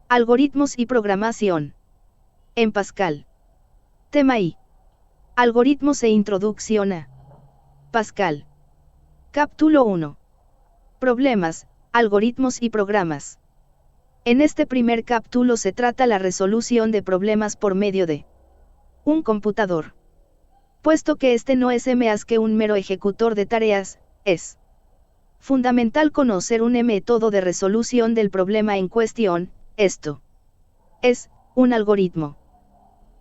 Algoritmos y programación. En Pascal. Tema I. Algoritmos e introducción a Pascal. Capítulo 1. Problemas, algoritmos y programas. En este primer capítulo se trata la resolución de problemas por medio de un computador. Puesto que este no es más que un mero ejecutor de tareas, es fundamental conocer un método de resolución del problema en cuestión. Esto es un algoritmo.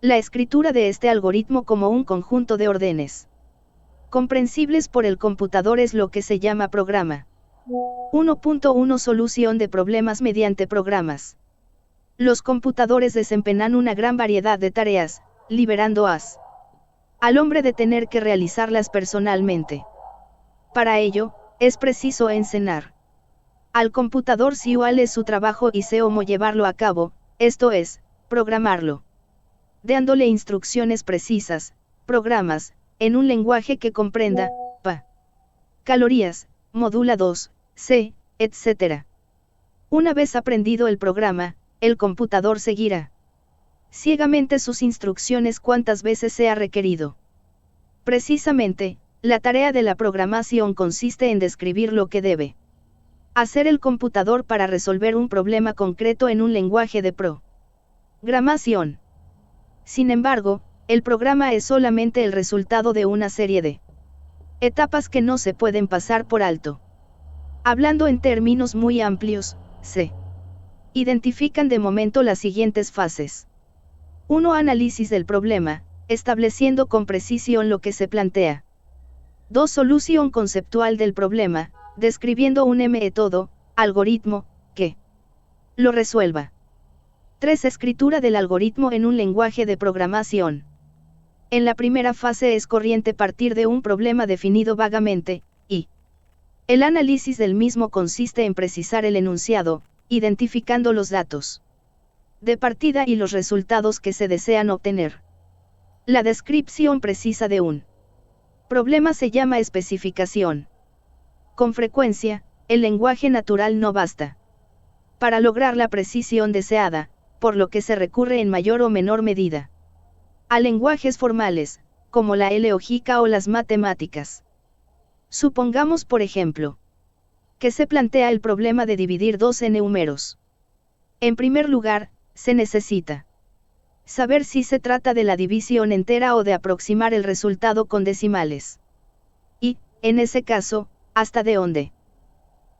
La escritura de este algoritmo como un conjunto de órdenes comprensibles por el computador es lo que se llama programa. 1.1 Solución de problemas mediante programas. Los computadores desempeñan una gran variedad de tareas, liberando al hombre de tener que realizarlas personalmente. Para ello, es preciso enseñar al computador cuál es su trabajo y cómo llevarlo a cabo, esto es, programarlo. Dándole instrucciones precisas, programas, en un lenguaje que comprenda, calorías, modula 2, C, etc. Una vez aprendido el programa, el computador seguirá ciegamente sus instrucciones cuantas veces sea requerido. Precisamente, la tarea de la programación consiste en describir lo que debe hacer el computador para resolver un problema concreto en un lenguaje de programación. Sin embargo, el programa es solamente el resultado de una serie de etapas que no se pueden pasar por alto. Hablando en términos muy amplios, se identifican de momento las siguientes fases. 1. Análisis del problema, estableciendo con precisión lo que se plantea. 2. Solución conceptual del problema, describiendo un método, algoritmo, que lo resuelva. 3. Escritura del algoritmo en un lenguaje de programación. En la primera fase es corriente partir de un problema definido vagamente, y el análisis del mismo consiste en precisar el enunciado, identificando los datos de partida y los resultados que se desean obtener. La descripción precisa de un problema se llama especificación. Con frecuencia, el lenguaje natural no basta para lograr la precisión deseada, por lo que se recurre en mayor o menor medida a lenguajes formales, como la lógica o las matemáticas. Supongamos, por ejemplo, que se plantea el problema de dividir dos números. En primer lugar, se necesita saber si se trata de la división entera o de aproximar el resultado con decimales. Y, en ese caso, ¿hasta de dónde?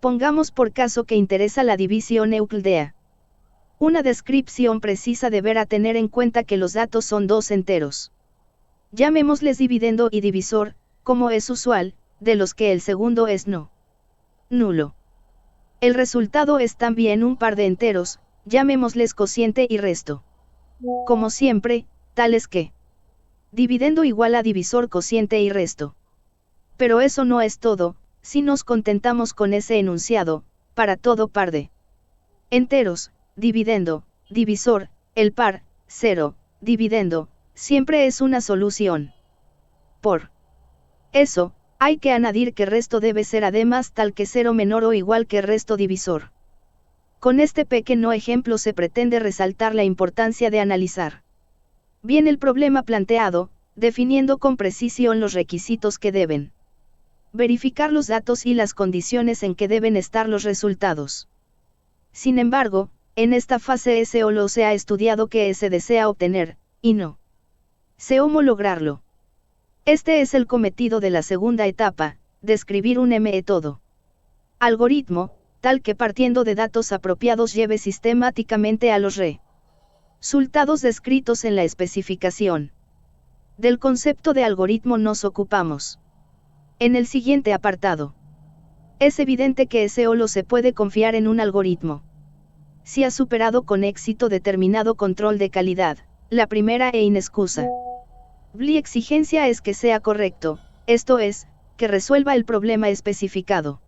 Pongamos por caso que interesa la división euclidea. Una descripción precisa deberá tener en cuenta que los datos son dos enteros. Llamémosles dividendo y divisor, como es usual, de los que el segundo es nulo. El resultado es también un par de enteros, llamémosles cociente y resto. Como siempre, tales que dividendo igual a divisor cociente y resto. Pero eso no es todo, si nos contentamos con ese enunciado, para todo par de enteros, dividendo, divisor, el par, 0, dividendo, siempre es una solución. Por eso, hay que añadir que resto debe ser además tal que 0 menor o igual que resto divisor. Con este pequeño ejemplo se pretende resaltar la importancia de analizar bien el problema planteado, definiendo con precisión los requisitos que deben verificar los datos y las condiciones en que deben estar los resultados. Sin embargo, en esta fase solo se ha estudiado qué se desea obtener, y no cómo lograrlo. Este es el cometido de la segunda etapa, describir un método. Algoritmo, tal que partiendo de datos apropiados lleve sistemáticamente a los resultados descritos en la especificación. Del concepto de algoritmo nos ocupamos en el siguiente apartado. Es evidente que solo se puede confiar en un algoritmo si ha superado con éxito determinado control de calidad, la primera e inexcusa exigencia es que sea correcto, esto es, que resuelva el problema especificado.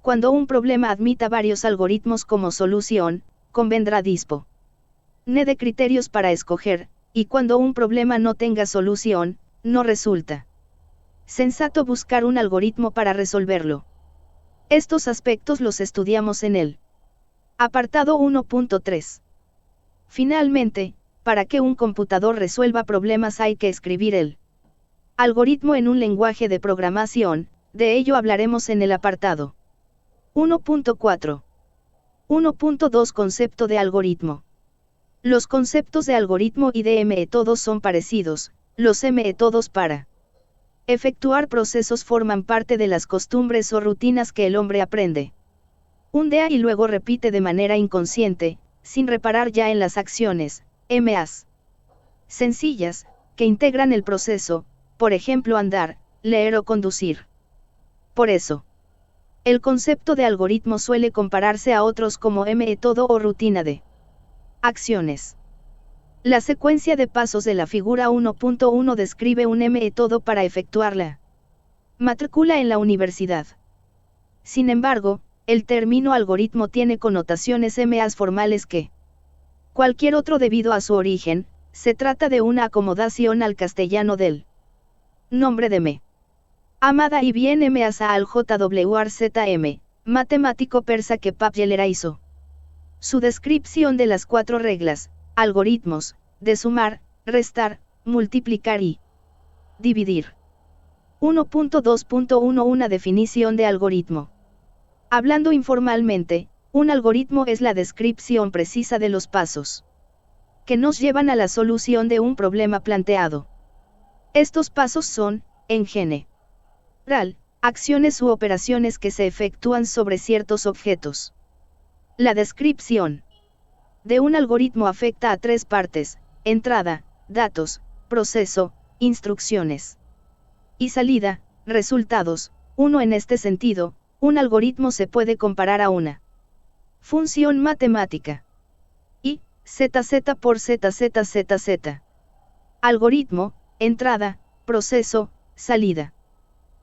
Cuando un problema admita varios algoritmos como solución, convendrá disponer de criterios para escoger, y cuando un problema no tenga solución, no resulta sensato buscar un algoritmo para resolverlo. Estos aspectos los estudiamos en el apartado 1.3. Finalmente, para que un computador resuelva problemas hay que escribir el algoritmo en un lenguaje de programación, de ello hablaremos en el apartado 1.4. 1.2 Concepto de algoritmo. Los conceptos de algoritmo y de métodos son parecidos. Los métodos para efectuar procesos forman parte de las costumbres o rutinas que el hombre aprende un día y luego repite de manera inconsciente, sin reparar ya en las acciones, MAs sencillas, que integran el proceso, por ejemplo andar, leer o conducir. Por eso, el concepto de algoritmo suele compararse a otros como método o rutina de acciones. La secuencia de pasos de la figura 1.1 describe un método para efectuar la matrícula en la universidad. Sin embargo, el término algoritmo tiene connotaciones más formales que cualquier otro debido a su origen. Se trata de una acomodación al castellano del nombre de me. Amada y bien Asa al JWRZM, matemático persa que Papyeler hizo. Su descripción de las 4 reglas, algoritmos, de sumar, restar, multiplicar y dividir. 1.2.1 Una definición de algoritmo. Hablando informalmente, un algoritmo es la descripción precisa de los pasos que nos llevan a la solución de un problema planteado. Estos pasos son, en general, acciones u operaciones que se efectúan sobre ciertos objetos. La descripción de un algoritmo afecta a 3 partes: entrada, datos, proceso, instrucciones. Y salida, resultados. En este sentido, un algoritmo se puede comparar a una función matemática. Y, ZZ por ZZZZ. Algoritmo, entrada, proceso, salida.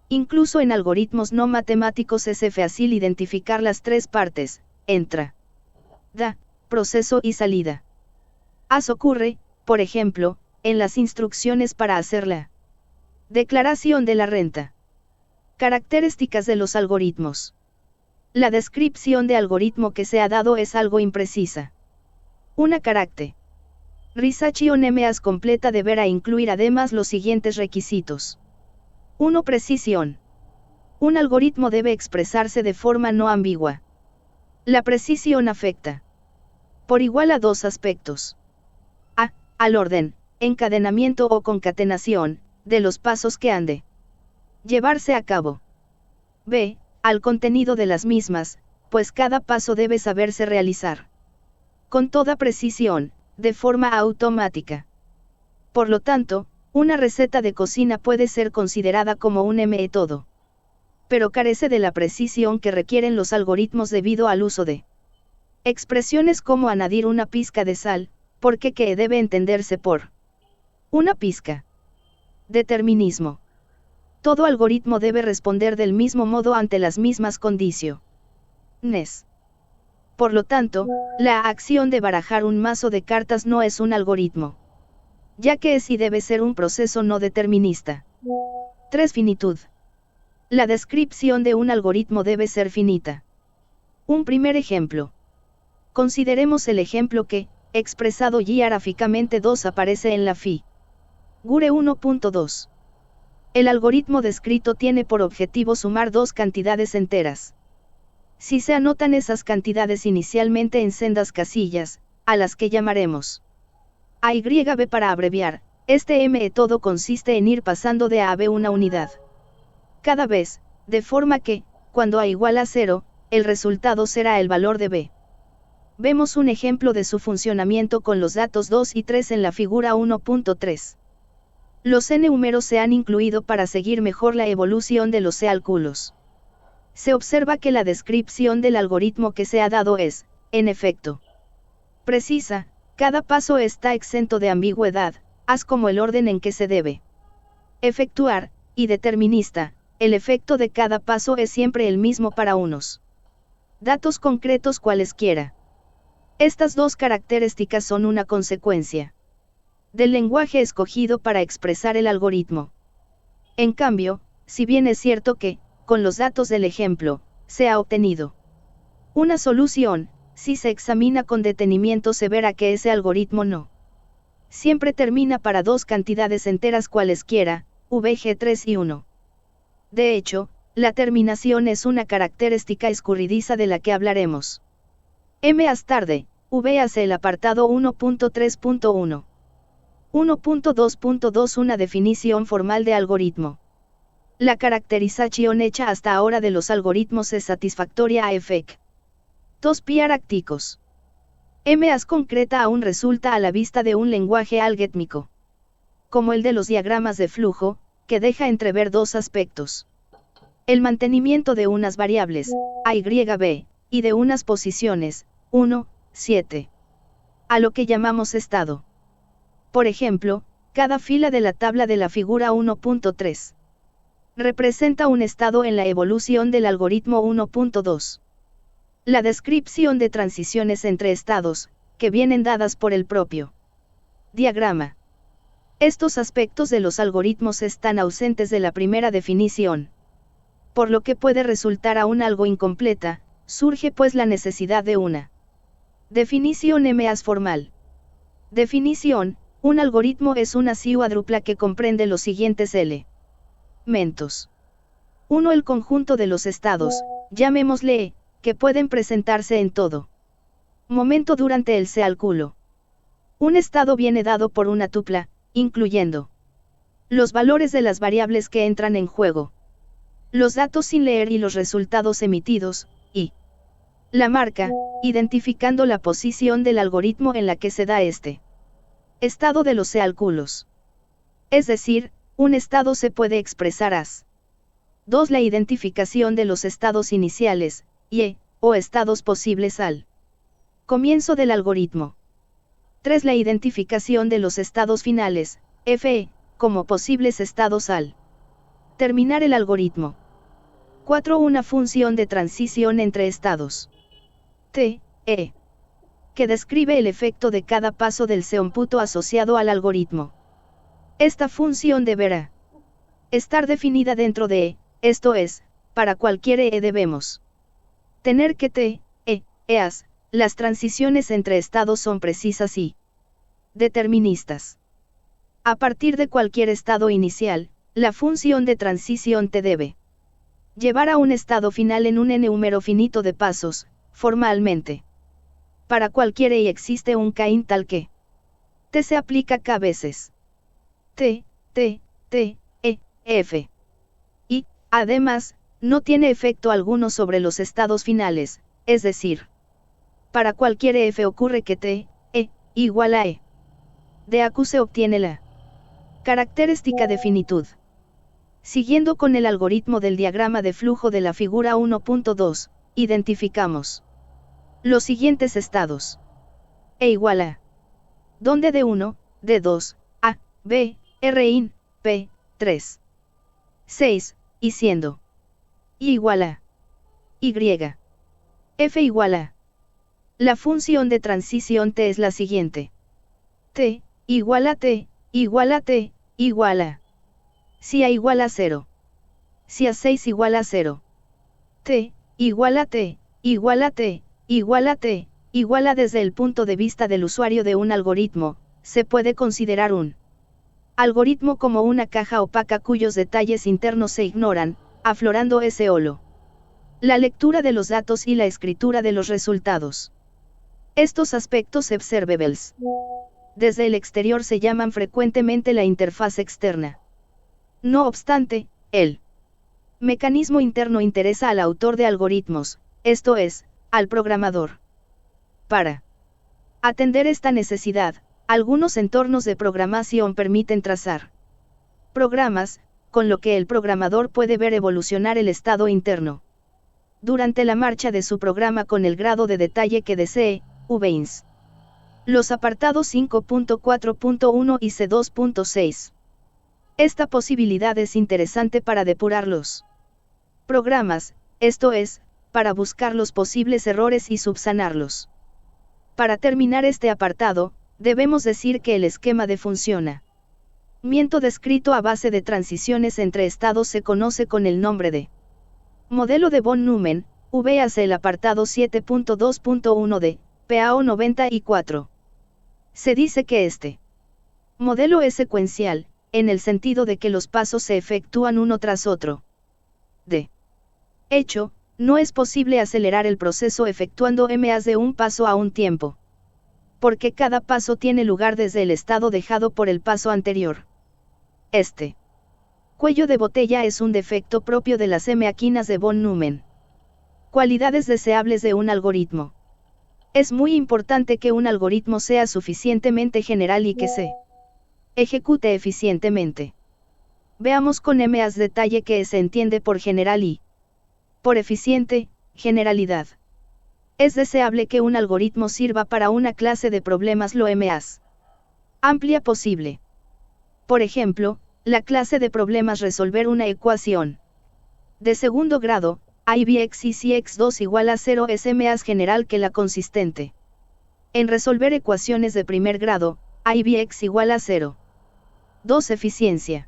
Incluso en algoritmos no matemáticos es fácil identificar las 3 partes, entrada, proceso y salida. Ocurre, por ejemplo, en las instrucciones para hacer la declaración de la renta. Características de los algoritmos. La descripción de algoritmo que se ha dado es algo imprecisa. Una caracterización más completa deberá incluir además los siguientes requisitos. 1. Precisión. Un algoritmo debe expresarse de forma no ambigua. La precisión afecta por igual a 2 aspectos. A. Al orden, encadenamiento o concatenación, de los pasos que han de llevarse a cabo. B. Al contenido de las mismas, pues cada paso debe saberse realizar con toda precisión, de forma automática. Por lo tanto, una receta de cocina puede ser considerada como un método, pero carece de la precisión que requieren los algoritmos debido al uso de expresiones como añadir una pizca de sal, porque que debe entenderse por una pizca. Determinismo. Todo algoritmo debe responder del mismo modo ante las mismas condiciones. Por lo tanto, la acción de barajar un mazo de cartas no es un algoritmo, ya que es y debe ser un proceso no determinista. 3. Finitud. La descripción de un algoritmo debe ser finita. Un primer ejemplo. Consideremos el ejemplo que, expresado hierárquicamente 2 aparece en la figura 1.2. El algoritmo descrito tiene por objetivo sumar 2 cantidades enteras. Si se anotan esas cantidades inicialmente en sendas casillas, a las que llamaremos A y B para abreviar, este método consiste en ir pasando de A a B una unidad cada vez, de forma que, cuando A igual a 0, el resultado será el valor de B. Vemos un ejemplo de su funcionamiento con los datos 2 y 3 en la figura 1.3. Los números se han incluido para seguir mejor la evolución de los cálculos. Se observa que la descripción del algoritmo que se ha dado es, en efecto, precisa. Cada paso está exento de ambigüedad, como el orden en que se debe efectuar, y determinista. El efecto de cada paso es siempre el mismo para unos datos concretos cualesquiera. Estas 2 características son una consecuencia del lenguaje escogido para expresar el algoritmo. En cambio, si bien es cierto que, con los datos del ejemplo, se ha obtenido una solución, si se examina con detenimiento se verá que ese algoritmo no siempre termina para dos cantidades enteras cualesquiera, VG3 y 1. De hecho, la terminación es una característica escurridiza de la que hablaremos más tarde. Véase el apartado 1.3.1. 1.2.2 Una definición formal de algoritmo. La caracterización hecha hasta ahora de los algoritmos es satisfactoria a efectos prácticos. Más concreta aún resulta a la vista de un lenguaje algorítmico, como el de los diagramas de flujo, que deja entrever dos aspectos. El mantenimiento de unas variables, a y b, y de unas posiciones, 1, 7. A lo que llamamos estado. Por ejemplo, cada fila de la tabla de la figura 1.3 representa un estado en la evolución del algoritmo 1.2. La descripción de transiciones entre estados, que vienen dadas por el propio diagrama. Estos aspectos de los algoritmos están ausentes de la primera definición, por lo que puede resultar aún algo incompleta, surge pues la necesidad de una definición más formal. Definición: un algoritmo es una cuádrupla que comprende los siguientes elementos. 1. El conjunto de los estados, llamémosle, que pueden presentarse en todo momento durante el cálculo. Un estado viene dado por una tupla, incluyendo los valores de las variables que entran en juego, los datos sin leer y los resultados emitidos, y la marca, identificando la posición del algoritmo en la que se da este estado de los cálculos. Es decir, un estado se puede expresar as. 2. La identificación de los estados iniciales, o estados posibles al comienzo del algoritmo. 3. La identificación de los estados finales, Fe, como posibles estados al terminar el algoritmo. 4. Una función de transición entre estados, que describe el efecto de cada paso del cómputo asociado al algoritmo. Esta función deberá estar definida dentro de esto es, para cualquier debemos tener que las transiciones entre estados son precisas y deterministas. A partir de cualquier estado inicial, la función de transición te debe llevar a un estado final en un número finito de pasos, formalmente. Para cualquier existe un Cain tal que se aplica k veces. F. Y, además, no tiene efecto alguno sobre los estados finales, es decir, para cualquier f ocurre que igual a de AQ se obtiene la característica de finitud. Siguiendo con el algoritmo del diagrama de flujo de la figura 1.2, identificamos los siguientes estados. Igual a donde D1, D2, A, B, R in, P, 3, 6, y siendo y igual a Y, F igual a. La función de transición T es la siguiente. T, igual a T, igual a T, igual a. Si A igual a 0. Si A6 igual a 0. T, igual a T, igual a T, igual a T, igual a. Desde el punto de vista del usuario de un algoritmo, se puede considerar un algoritmo como una caja opaca cuyos detalles internos se ignoran, aflorando solo la lectura de los datos y la escritura de los resultados. Estos aspectos observables desde el exterior se llaman frecuentemente la interfaz externa. No obstante, el mecanismo interno interesa al autor de algoritmos, esto es, al programador. Para atender esta necesidad, algunos entornos de programación permiten trazar programas, con lo que el programador puede ver evolucionar el estado interno durante la marcha de su programa con el grado de detalle que desee, VINS. Los apartados 5.4.1 y C2.6. Esta posibilidad es interesante para depurar los programas, esto es, para buscar los posibles errores y subsanarlos. Para terminar este apartado, debemos decir que el esquema de funcionamiento descrito a base de transiciones entre estados se conoce con el nombre de modelo de von Neumann, véase el apartado 7.2.1 de PAO 94. Se dice que este modelo es secuencial, en el sentido de que los pasos se efectúan uno tras otro. De hecho, no es posible acelerar el proceso efectuando MAs de un paso a un tiempo, porque cada paso tiene lugar desde el estado dejado por el paso anterior. Este cuello de botella es un defecto propio de las máquinas de von Neumann. Cualidades deseables de un algoritmo. Es muy importante que un algoritmo sea suficientemente general y que se ejecute eficientemente. Veamos con más detalle qué se entiende por general y por eficiente, generalidad. Es deseable que un algoritmo sirva para una clase de problemas lo más amplia posible. Por ejemplo, la clase de problemas resolver una ecuación de segundo grado, IBX y si x2 igual a 0 es más general que la consistente. En resolver ecuaciones de primer grado, IBX igual a 0. 2. Eficiencia.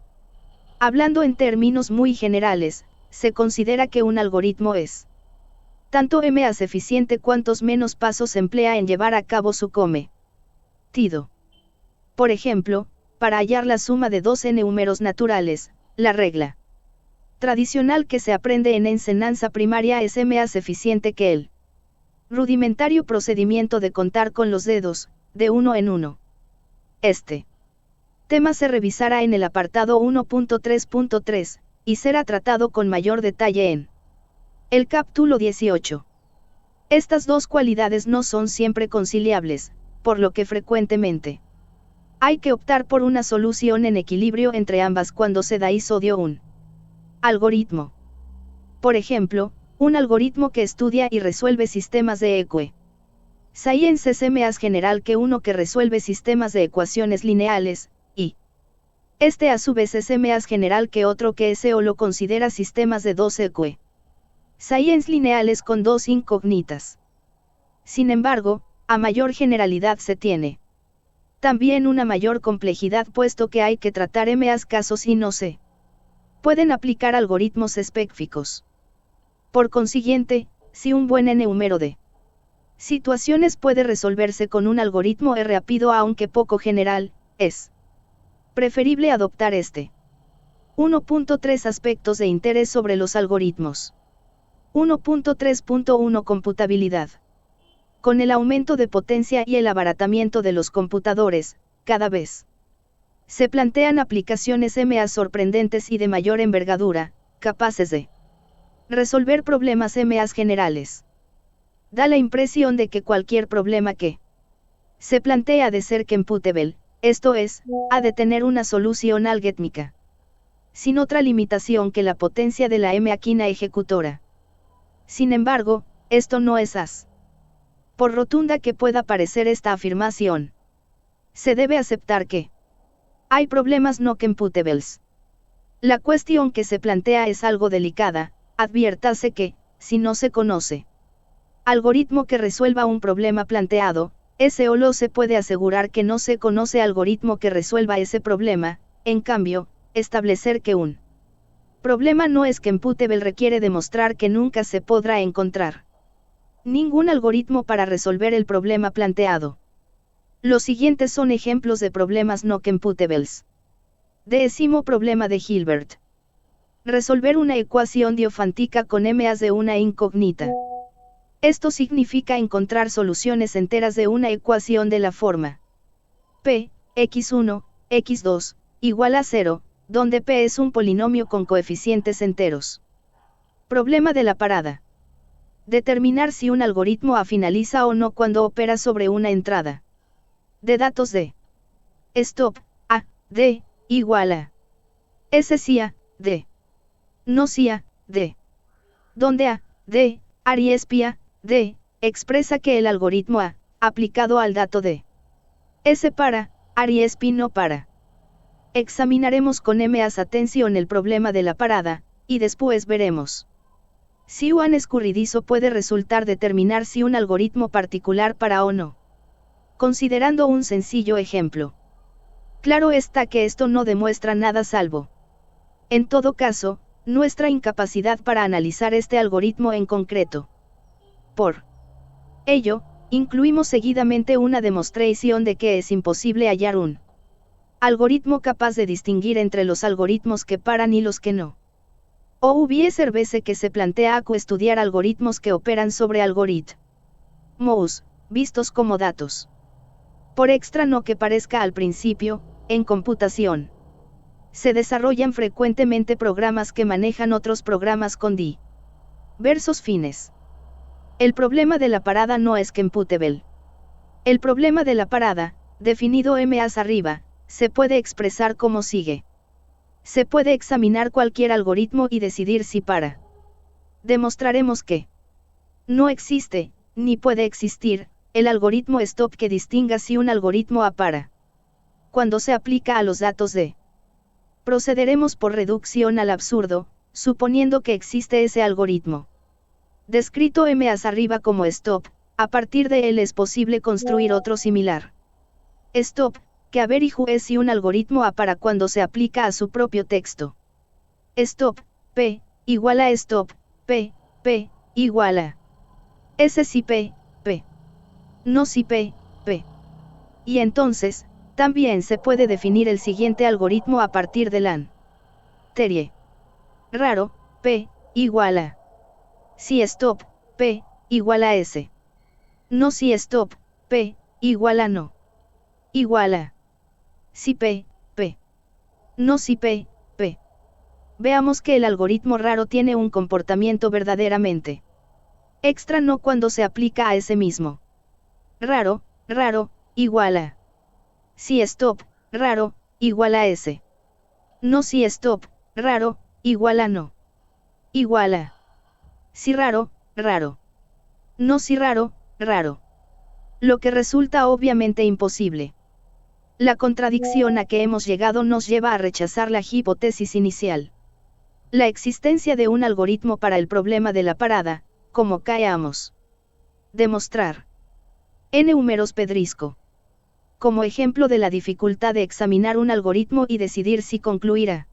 Hablando en términos muy generales, se considera que un algoritmo es tanto más eficiente cuantos menos pasos emplea en llevar a cabo su cometido. Por ejemplo, para hallar la suma de dos números naturales, la regla tradicional que se aprende en enseñanza primaria es más eficiente que el rudimentario procedimiento de contar con los dedos, de uno en uno. Este tema se revisará en el apartado 1.3.3, y será tratado con mayor detalle en el capítulo 18. Estas dos cualidades no son siempre conciliables, por lo que frecuentemente hay que optar por una solución en equilibrio entre ambas cuando se da isodio un algoritmo. Por ejemplo, un algoritmo que estudia y resuelve sistemas de equaciones es más general que uno que resuelve sistemas de ecuaciones lineales, y este a su vez es más general que otro que lo considera sistemas de dos ecuaciones lineales con dos incógnitas. Sin embargo, a mayor generalidad se tiene también una mayor complejidad puesto que hay que tratar más casos y no se pueden aplicar algoritmos específicos. Por consiguiente, si un buen número de situaciones puede resolverse con un algoritmo rápido aunque poco general, es preferible adoptar este. 1.3 Aspectos de interés sobre los algoritmos. 1.3.1 Computabilidad. Con el aumento de potencia y el abaratamiento de los computadores, cada vez se plantean aplicaciones más sorprendentes y de mayor envergadura, capaces de resolver problemas más generales. Da la impresión de que cualquier problema que se plantea ha de ser computable, esto es, ha de tener una solución algorítmica, sin otra limitación que la potencia de la máquina ejecutora. Sin embargo, esto no es as. Por rotunda que pueda parecer esta afirmación, se debe aceptar que hay problemas no computables. La cuestión que se plantea es algo delicada, adviértase que, si no se conoce algoritmo que resuelva un problema planteado, solo se puede asegurar que no se conoce algoritmo que resuelva ese problema. En cambio, establecer que un problema no es computable requiere demostrar que nunca se podrá encontrar ningún algoritmo para resolver el problema planteado. Los siguientes son ejemplos de problemas no computables. 10º problema de Hilbert. Resolver una ecuación diofántica con más de una incógnita. Esto significa encontrar soluciones enteras de una ecuación de la forma P, x1, x2, igual a 0, donde P es un polinomio con coeficientes enteros. Problema de la parada. Determinar si un algoritmo A finaliza o no cuando opera sobre una entrada de datos de stop, A, D, igual a S si A, D. No si A, D. Donde A, D, ARIESP A, D, expresa que el algoritmo A, aplicado al dato de S para, ARIESP no para. Examinaremos con más atención el problema de la parada, y después veremos si un escurridizo puede resultar determinar si un algoritmo particular para o no. Considerando un sencillo ejemplo. Claro está que esto no demuestra nada salvo, en todo caso, nuestra incapacidad para analizar este algoritmo en concreto. Por ello, incluimos seguidamente una demostración de que es imposible hallar un algoritmo capaz de distinguir entre los algoritmos que paran y los que no. O hubiese veces que se plantea estudiar algoritmos que operan sobre algoritmos, vistos como datos. Por extraño que parezca al principio, en computación se desarrollan frecuentemente programas que manejan otros programas con diversos fines. El problema de la parada no es computable. El problema de la parada, definido más arriba, se puede expresar como sigue. Se puede examinar cualquier algoritmo y decidir si para. Demostraremos que no existe, ni puede existir, el algoritmo stop que distinga si un algoritmo para. Cuando se aplica a los datos de. Procederemos por reducción al absurdo, suponiendo que existe ese algoritmo. Descrito más arriba como stop, a partir de él es posible construir otro similar. Stop, que averigüe si un algoritmo para cuando se aplica a su propio texto. Stop, p, igual a stop, p, igual a. S si p, no si p. Y entonces, también se puede definir el siguiente algoritmo a partir del anterior. Raro, p, igual a. Si stop, p, igual a s. No si stop, p, igual a no. Igual a. Si p. No si p. Veamos que el algoritmo raro tiene un comportamiento verdaderamente extraño cuando se aplica a ese mismo. Raro, igual a. Si stop, raro, igual a s. No si stop, raro, igual a no. Igual a. Si raro. No si raro. Lo que resulta obviamente imposible. La contradicción a que hemos llegado nos lleva a rechazar la hipótesis inicial. La existencia de un algoritmo para el problema de la parada, como caemos. Demostrar. N. Húmeros Pedrisco. Como ejemplo de la dificultad de examinar un algoritmo y decidir si concluirá.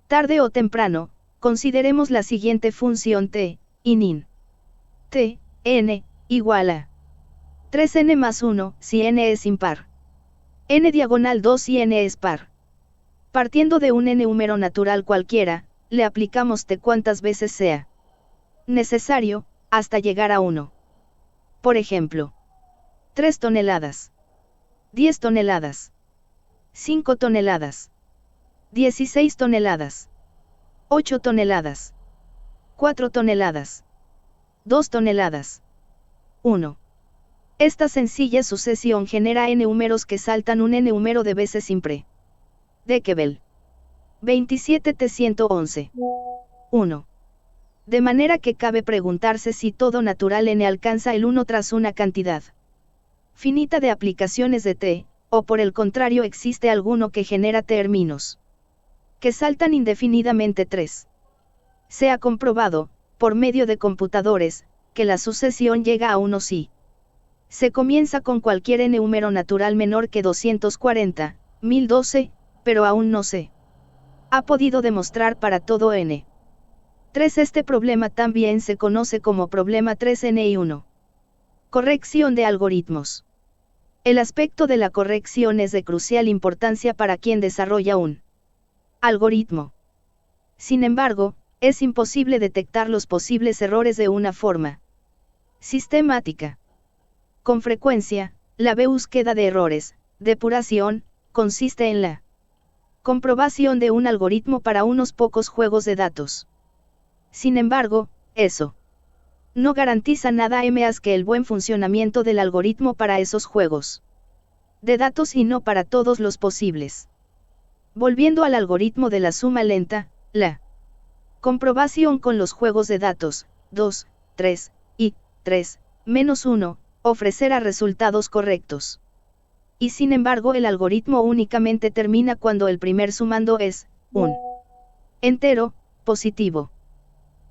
Tarde o temprano, consideremos la siguiente función t, inin. T, n, igual a 3n más 1, si n es impar. N diagonal 2 si n es par. Partiendo de un n número natural cualquiera, le aplicamos t cuantas veces sea necesario, hasta llegar a 1. Por ejemplo, 3 toneladas, 10 toneladas, 5 toneladas, 16 toneladas, 8 toneladas, 4 toneladas, 2 toneladas, 1. Esta sencilla sucesión genera n números que saltan un n número de veces impre. Dequebel. 27T111. 1. De manera que cabe preguntarse si todo natural n alcanza el 1 tras una cantidad finita de aplicaciones de t, o por el contrario existe alguno que genera términos que saltan indefinidamente 3. Se ha comprobado, por medio de computadores, que la sucesión llega a 1 si se comienza con cualquier n número natural menor que 240, 1012, pero aún no se ha podido demostrar para todo n. 3. Este problema también se conoce como problema 3n1. Corrección de algoritmos. El aspecto de la corrección es de crucial importancia para quien desarrolla un algoritmo. Sin embargo, es imposible detectar los posibles errores de una forma sistemática. Con frecuencia, la búsqueda de errores, depuración, consiste en la comprobación de un algoritmo para unos pocos juegos de datos. Sin embargo, eso no garantiza nada más que el buen funcionamiento del algoritmo para esos juegos de datos y no para todos los posibles. Volviendo al algoritmo de la suma lenta, la comprobación con los juegos de datos, 2, 3, y 3, menos 1, ofrecerá resultados correctos. Y sin embargo el algoritmo únicamente termina cuando el primer sumando es un entero positivo.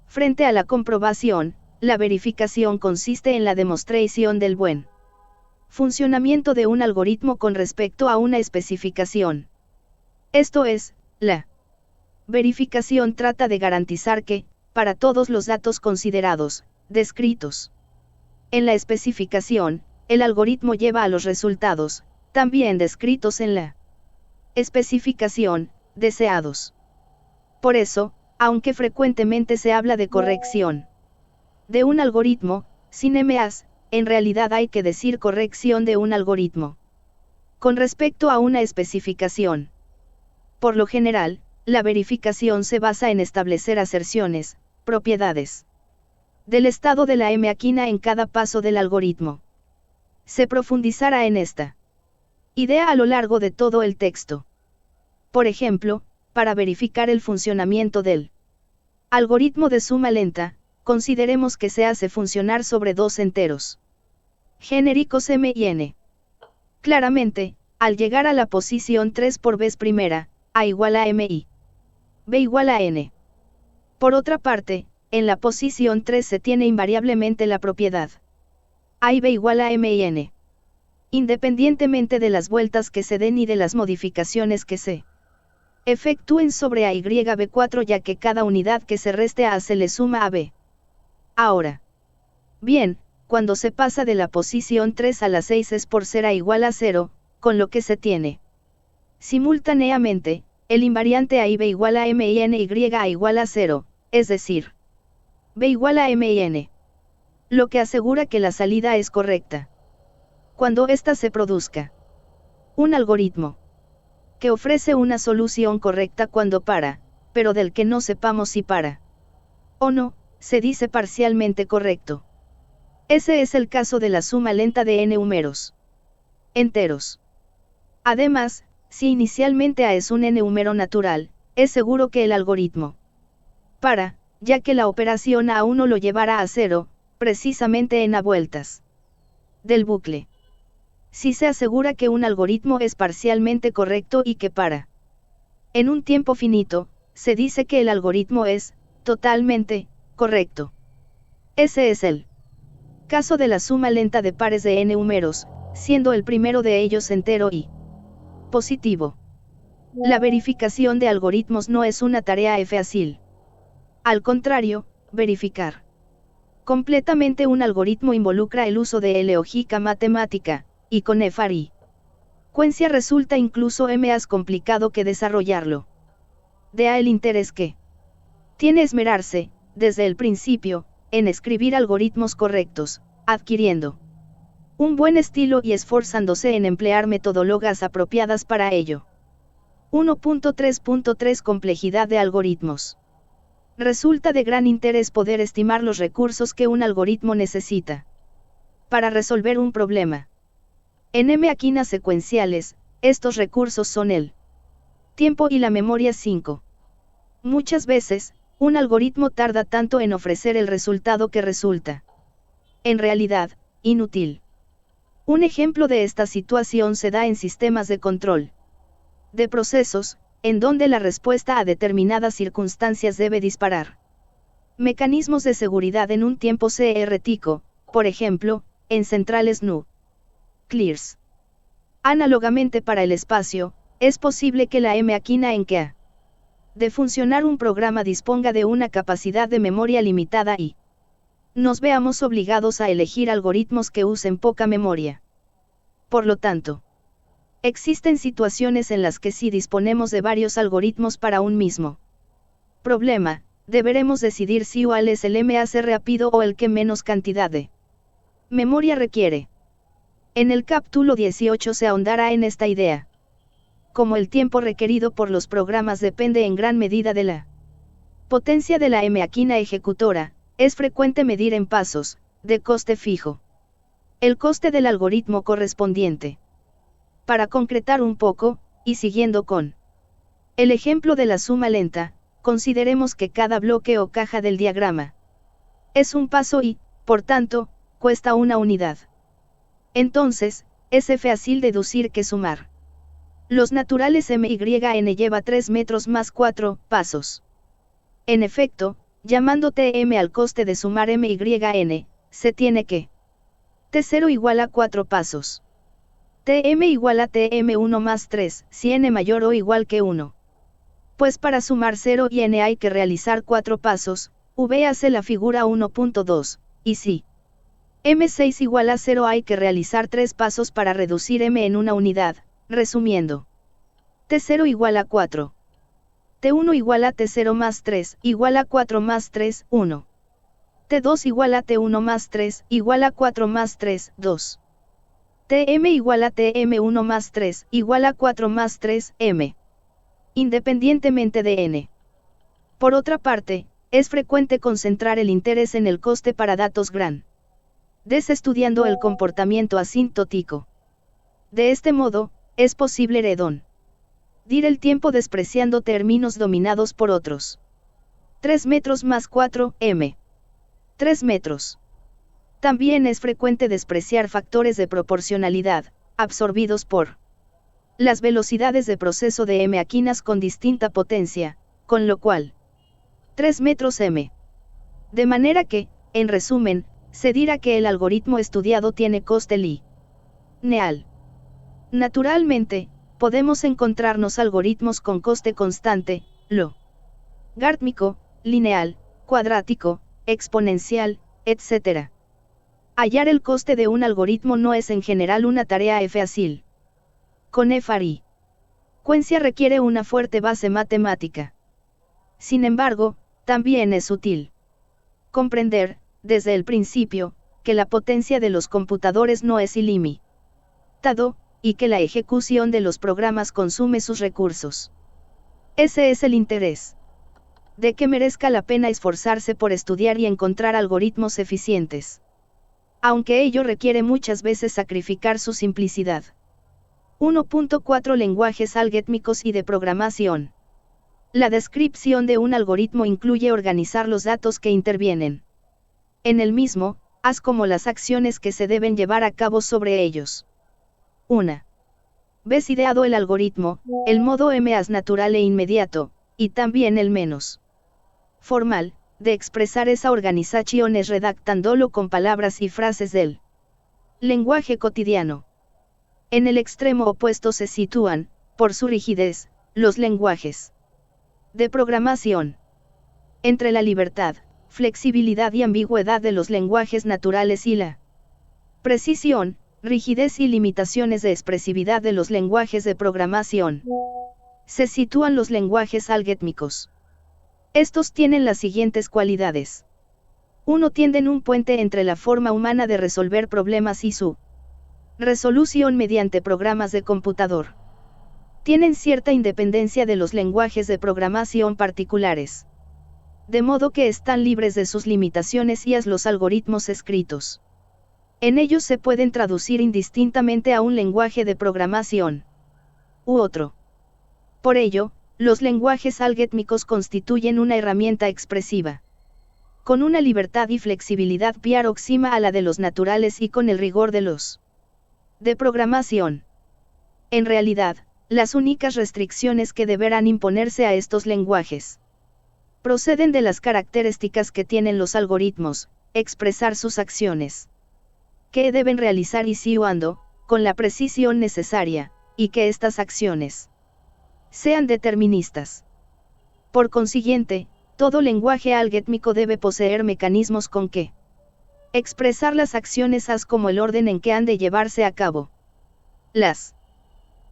Frente a la comprobación, la verificación consiste en la demostración del buen funcionamiento de un algoritmo con respecto a una especificación. Esto es, la verificación trata de garantizar que, para todos los datos considerados, descritos En la especificación, el algoritmo lleva a los resultados, también descritos en la especificación, deseados. Por eso, aunque frecuentemente se habla de corrección de un algoritmo, sin MAs, en realidad hay que decir corrección de un algoritmo. Con respecto a una especificación. Por lo general, la verificación se basa en establecer aserciones, propiedades del estado de la máquina en cada paso del algoritmo. Se profundizará en esta idea a lo largo de todo el texto. Por ejemplo, para verificar el funcionamiento del algoritmo de suma lenta, consideremos que se hace funcionar sobre dos enteros genéricos m y n. Claramente, al llegar a la posición 3 por vez primera, a igual a m y b igual a n. Por otra parte, en la posición 3 se tiene invariablemente la propiedad a y b igual a m y n. Independientemente de las vueltas que se den y de las modificaciones que se efectúen sobre a y b4, ya que cada unidad que se reste a A se le suma a b. Ahora bien, cuando se pasa de la posición 3 a la 6 es por ser a igual a 0, con lo que se tiene simultáneamente el invariante a y b igual a m y n y a igual a 0, es decir, b igual a m y n. Lo que asegura que la salida es correcta. Cuando ésta se produzca, un algoritmo que ofrece una solución correcta cuando para, pero del que no sepamos si para o no, se dice parcialmente correcto. Ese es el caso de la suma lenta de n números enteros. Además, si inicialmente A es un n número natural, es seguro que el algoritmo para, ya que la operación A1 lo llevará a 0, precisamente en A vueltas del bucle. Si se asegura que un algoritmo es parcialmente correcto y que para en un tiempo finito, se dice que el algoritmo es totalmente correcto. Ese es el caso de la suma lenta de pares de n números, siendo el primero de ellos entero y positivo. La verificación de algoritmos no es una tarea fácil. Al contrario, verificar completamente un algoritmo involucra el uso de lógica matemática, y con frecuencia resulta incluso más complicado que desarrollarlo. De ahí el interés que tiene esmerarse, desde el principio, en escribir algoritmos correctos, adquiriendo un buen estilo y esforzándose en emplear metodologías apropiadas para ello. 1.3.3 Complejidad de algoritmos. Resulta de gran interés poder estimar los recursos que un algoritmo necesita para resolver un problema. En máquinas secuenciales, estos recursos son el tiempo y la memoria 5. Muchas veces, un algoritmo tarda tanto en ofrecer el resultado que resulta, en realidad, inútil. Un ejemplo de esta situación se da en sistemas de control de procesos, en donde la respuesta a determinadas circunstancias debe disparar mecanismos de seguridad en un tiempo corto, por ejemplo, en centrales nucleares. Análogamente para el espacio, es posible que la máquina en que ha de funcionar un programa disponga de una capacidad de memoria limitada y nos veamos obligados a elegir algoritmos que usen poca memoria. Por lo tanto, existen situaciones en las que si disponemos de varios algoritmos para un mismo problema, deberemos decidir si cuál es el más rápido o el que menos cantidad de memoria requiere. En el capítulo 18 se ahondará en esta idea. Como el tiempo requerido por los programas depende en gran medida de la potencia de la máquina ejecutora, es frecuente medir en pasos, de coste fijo, el coste del algoritmo correspondiente. Para concretar un poco, y siguiendo con el ejemplo de la suma lenta, consideremos que cada bloque o caja del diagrama es un paso y, por tanto, cuesta una unidad. Entonces, es fácil deducir que sumar los naturales m y n lleva 3 metros más 4 pasos. En efecto, llamando Tm al coste de sumar m y n, se tiene que T0 igual a 4 pasos. Tm igual a Tm1 más 3, si n mayor o igual que 1. Pues para sumar 0 y n hay que realizar 4 pasos, véase la figura 1.2, y si M6 igual a 0. Hay que realizar 3 pasos para reducir M en una unidad, resumiendo. T0 igual a 4. T1 igual a T0 más 3, igual a 4 más 3, 1. T2 igual a T1 más 3, igual a 4 más 3, 2. Tm igual a Tm1 más 3, igual a 4 más 3, m. Independientemente de n. Por otra parte, es frecuente concentrar el interés en el coste para datos grandes estudiando el comportamiento asintótico. De este modo, es posible reducir el tiempo despreciando términos dominados por otros. 3 metros más 4, m. 3 metros. También es frecuente despreciar factores de proporcionalidad, absorbidos por las velocidades de proceso de máquinas con distinta potencia, con lo cual 3 metros m. De manera que, en resumen, se dirá que el algoritmo estudiado tiene coste lineal. Naturalmente, podemos encontrarnos algoritmos con coste constante, logarítmico, lineal, cuadrático, exponencial, etc. Hallar el coste de un algoritmo no es en general una tarea fácil. Con frecuencia requiere una fuerte base matemática. Sin embargo, también es útil comprender, desde el principio, que la potencia de los computadores no es ilimitado, y que la ejecución de los programas consume sus recursos. Ese es el interés de que merezca la pena esforzarse por estudiar y encontrar algoritmos eficientes. Aunque ello requiere muchas veces sacrificar su simplicidad. 1.4 Lenguajes algorítmicos y de programación. La descripción de un algoritmo incluye organizar los datos que intervienen en el mismo, así como las acciones que se deben llevar a cabo sobre ellos. 1. Vez ideado el algoritmo, el modo M es natural e inmediato, y también el menos formal, de expresar esa organización es redactándolo con palabras y frases del lenguaje cotidiano. En el extremo opuesto se sitúan, por su rigidez, los lenguajes de programación. Entre la libertad, flexibilidad y ambigüedad de los lenguajes naturales y la precisión, rigidez y limitaciones de expresividad de los lenguajes de programación, se sitúan los lenguajes algorítmicos. Estos tienen las siguientes cualidades. 1. Tienden un puente entre la forma humana de resolver problemas y su resolución mediante programas de computador. Tienen cierta independencia de los lenguajes de programación particulares. De modo que están libres de sus limitaciones y los algoritmos escritos en ellos se pueden traducir indistintamente a un lenguaje de programación u otro. Por ello, los lenguajes algorítmicos constituyen una herramienta expresiva con una libertad y flexibilidad próxima a la de los naturales y con el rigor de los de programación. En realidad, las únicas restricciones que deberán imponerse a estos lenguajes proceden de las características que tienen los algoritmos, expresar sus acciones que deben realizar y si cuándo, con la precisión necesaria, y que estas acciones sean deterministas. Por consiguiente, todo lenguaje algorítmico debe poseer mecanismos con que expresar las acciones así como el orden en que han de llevarse a cabo. Las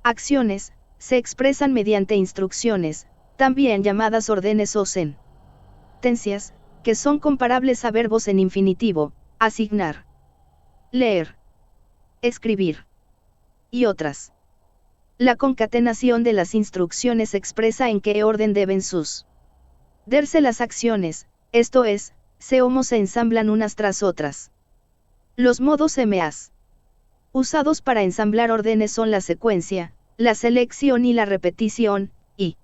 acciones se expresan mediante instrucciones, también llamadas órdenes o sentencias, que son comparables a verbos en infinitivo, asignar, leer, escribir y otras. La concatenación de las instrucciones expresa en qué orden deben sucederse las acciones, esto es, cómo se ensamblan unas tras otras. Los modos MAs usados para ensamblar órdenes son la secuencia, la selección y la repetición, y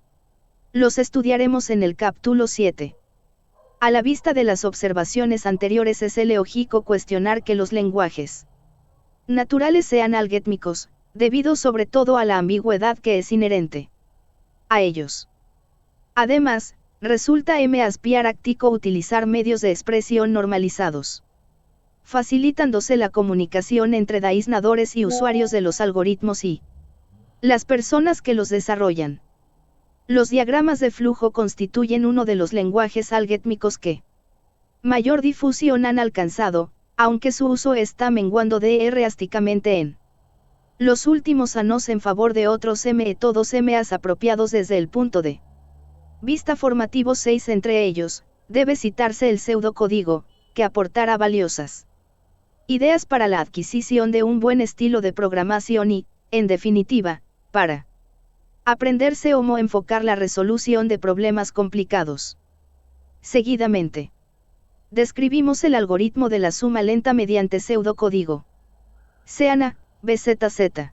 los estudiaremos en el capítulo 7. A la vista de las observaciones anteriores es lógico cuestionar que los lenguajes naturales sean algorítmicos, debido sobre todo a la ambigüedad que es inherente a ellos. Además, resulta más práctico utilizar medios de expresión normalizados, facilitándose la comunicación entre diseñadores y usuarios de los algoritmos y las personas que los desarrollan. Los diagramas de flujo constituyen uno de los lenguajes algorítmicos que mayor difusión han alcanzado, aunque su uso está menguando drásticamente en los últimos años en favor de otros métodos más apropiados desde el punto de vista formativo. 6 Entre ellos, debe citarse el pseudocódigo, que aportará valiosas ideas para la adquisición de un buen estilo de programación y, en definitiva, para aprenderse cómo enfocar la resolución de problemas complicados. Seguidamente, describimos el algoritmo de la suma lenta mediante pseudocódigo. Seana, BZZ.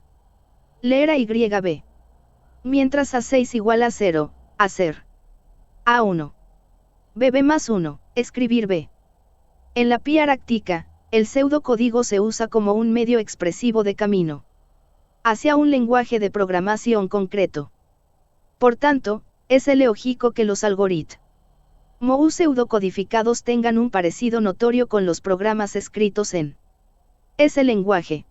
Leer a YB. Mientras A6 igual a 0, hacer A1. BB más 1, escribir B. En la práctica, el pseudocódigo se usa como un medio expresivo de camino hacia un lenguaje de programación concreto. Por tanto, es lógico que los algoritmos pseudocodificados tengan un parecido notorio con los programas escritos en ese lenguaje.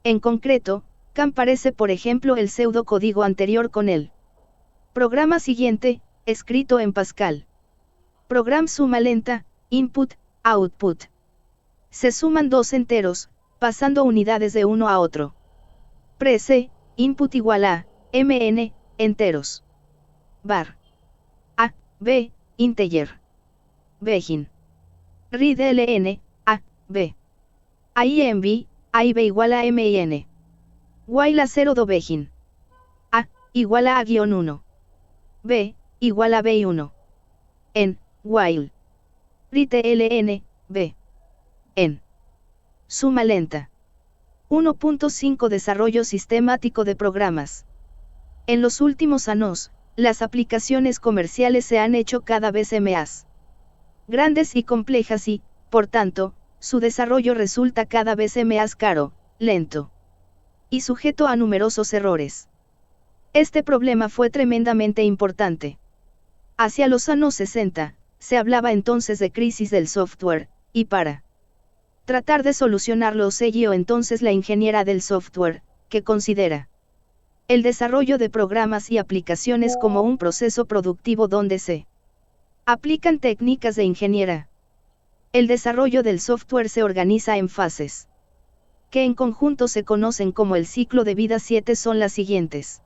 En concreto, comparece por ejemplo el pseudocódigo anterior con el programa siguiente, escrito en Pascal. Program suma lenta, input, output. Se suman dos enteros, pasando unidades de uno a otro. Prece, input igual a, mn, enteros. Var. A, b, integer. Begin. Read ln, a, b. IMB, AIB igual a MIN. While a 0 do begin. A, igual a A-1. B, igual a B1. En, while. Write ln, b. En. Suma lenta. 1.5 Desarrollo sistemático de programas. En los últimos años, las aplicaciones comerciales se han hecho cada vez más grandes y complejas y, por tanto, su desarrollo resulta cada vez más caro, lento y sujeto a numerosos errores. Este problema fue tremendamente importante. Hacia los años 60, se hablaba entonces de crisis del software, y para tratar de solucionarlo siguió entonces la ingeniera del software, que considera el desarrollo de programas y aplicaciones como un proceso productivo donde se aplican técnicas de ingeniería. El desarrollo del software se organiza en fases, que en conjunto se conocen como el ciclo de vida. 7 son las siguientes.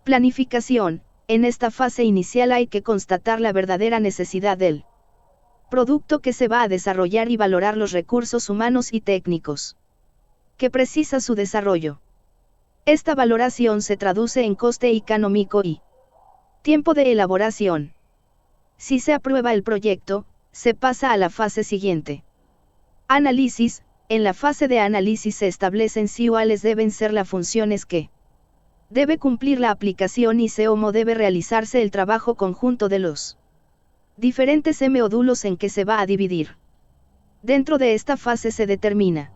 Planificación. En esta fase inicial hay que constatar la verdadera necesidad del producto que se va a desarrollar y valorar los recursos humanos y técnicos que precisa su desarrollo. Esta valoración se traduce en coste económico y tiempo de elaboración. Si se aprueba el proyecto, se pasa a la fase siguiente. Análisis. En la fase de análisis se establecen cuáles deben ser las funciones que debe cumplir la aplicación y cómo debe realizarse el trabajo conjunto de los diferentes módulos en que se va a dividir. Dentro de esta fase se determina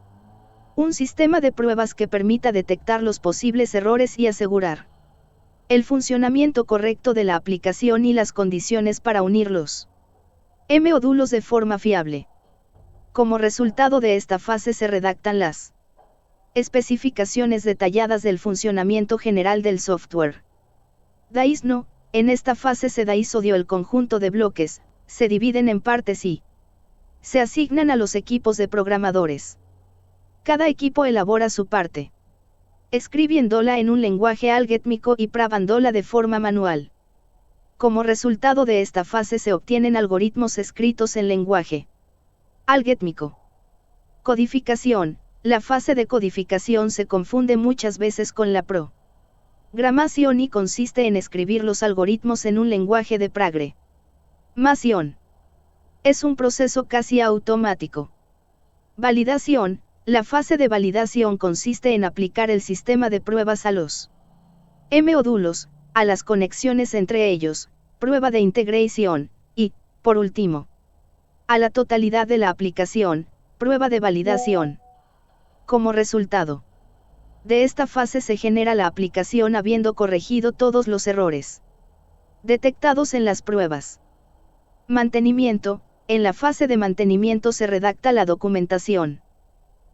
un sistema de pruebas que permita detectar los posibles errores y asegurar el funcionamiento correcto de la aplicación y las condiciones para unirlos módulos de forma fiable. Como resultado de esta fase se redactan las especificaciones detalladas del funcionamiento general del software. DAISNO. En esta fase se disodia el conjunto de bloques, se dividen en partes y se asignan a los equipos de programadores. Cada equipo elabora su parte, escribiéndola en un lenguaje algorítmico y probándola de forma manual. Como resultado de esta fase se obtienen algoritmos escritos en lenguaje algorítmico. Codificación. La fase de codificación se confunde muchas veces con la programación y consiste en escribir los algoritmos en un lenguaje de programación. Es un proceso casi automático. Validación. La fase de validación consiste en aplicar el sistema de pruebas a los módulos, a las conexiones entre ellos, prueba de integración, y, por último, a la totalidad de la aplicación, prueba de validación. Como resultado de esta fase se genera la aplicación habiendo corregido todos los errores detectados en las pruebas. Mantenimiento. En la fase de mantenimiento se redacta la documentación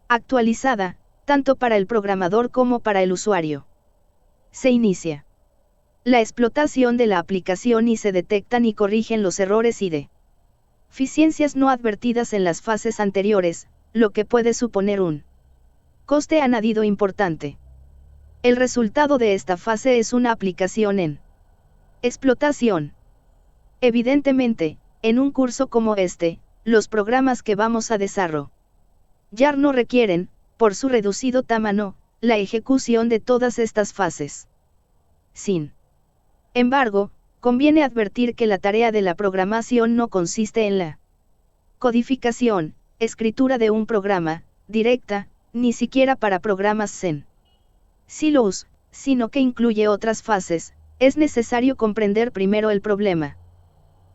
actualizada, tanto para el programador como para el usuario. Se inicia la explotación de la aplicación y se detectan y corrigen los errores y deficiencias no advertidas en las fases anteriores, lo que puede suponer un coste añadido importante. El resultado de esta fase es una aplicación en explotación. Evidentemente, en un curso como este, los programas que vamos a desarrollar no requieren, por su reducido tamaño, la ejecución de todas estas fases. Sin embargo, conviene advertir que la tarea de la programación no consiste en la codificación, escritura de un programa, directa, ni siquiera para programas silos, sino que incluye otras fases. Es necesario comprender primero el problema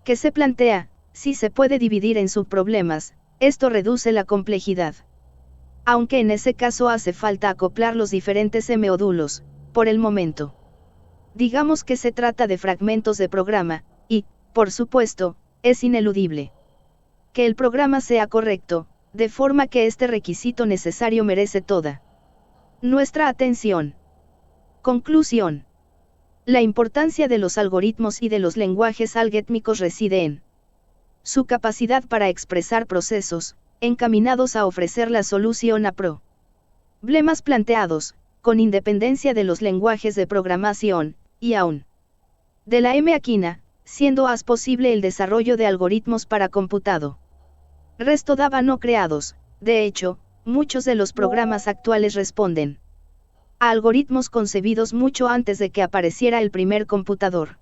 que se plantea. Si se puede dividir en subproblemas, esto reduce la complejidad. Aunque en ese caso hace falta acoplar los diferentes módulos, por el momento. Digamos que se trata de fragmentos de programa, y, por supuesto, es ineludible que el programa sea correcto, de forma que este requisito necesario merece toda nuestra atención. Conclusión. La importancia de los algoritmos y de los lenguajes algorítmicos reside en su capacidad para expresar procesos, encaminados a ofrecer la solución a problemas planteados, con independencia de los lenguajes de programación, y aún de la máquina, siendo posible el desarrollo de algoritmos para computado. Resto daba no creados. De hecho, muchos de los programas actuales responden a algoritmos concebidos mucho antes de que apareciera el primer computador.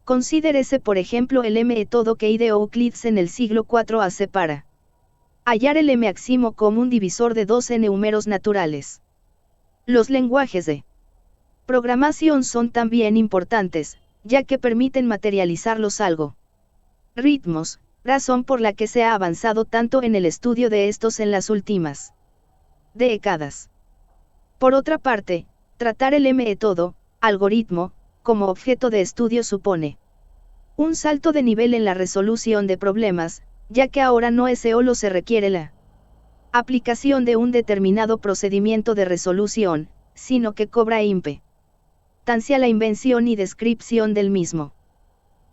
Considérese por ejemplo el método que ideó Euclides en el siglo IV AC para hallar el máximo común divisor de dos números naturales. Los lenguajes de programación son también importantes, ya que permiten materializar los algoritmos, razón por la que se ha avanzado tanto en el estudio de estos en las últimas décadas. Por otra parte, tratar el método, algoritmo, como objeto de estudio supone un salto de nivel en la resolución de problemas, ya que ahora no solo se requiere la aplicación de un determinado procedimiento de resolución, sino que cobra importancia la invención y descripción del mismo.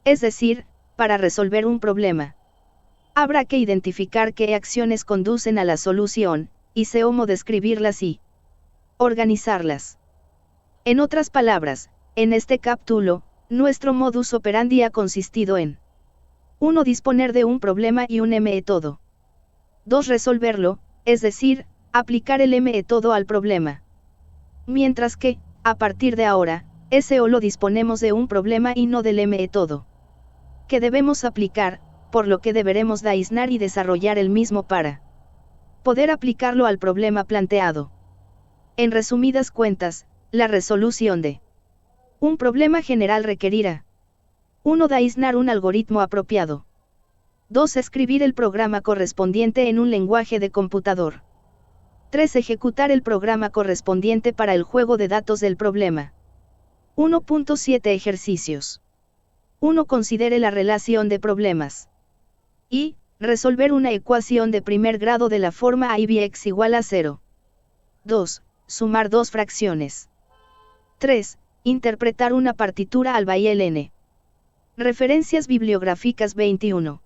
Es decir, para resolver un problema, habrá que identificar qué acciones conducen a la solución, y describirlas y organizarlas. En otras palabras, en este capítulo, nuestro modus operandi ha consistido en 1. Disponer de un problema y un método. 2. Resolverlo, es decir, aplicar el método al problema. Mientras que, a partir de ahora, solo disponemos de un problema y no del método que debemos aplicar, por lo que deberemos aislar y desarrollar el mismo para poder aplicarlo al problema planteado. En resumidas cuentas, la resolución de un problema general requerirá 1. Aislar un algoritmo apropiado. 2. Escribir el programa correspondiente en un lenguaje de computador. 3. Ejecutar el programa correspondiente para el juego de datos del problema. 1.7 Ejercicios. 1. Considere la relación de problemas. Y, resolver una ecuación de primer grado de la forma a y bx igual a 0. 2. Sumar dos fracciones. 3. Interpretar una partitura al bailén. Referencias bibliográficas 21.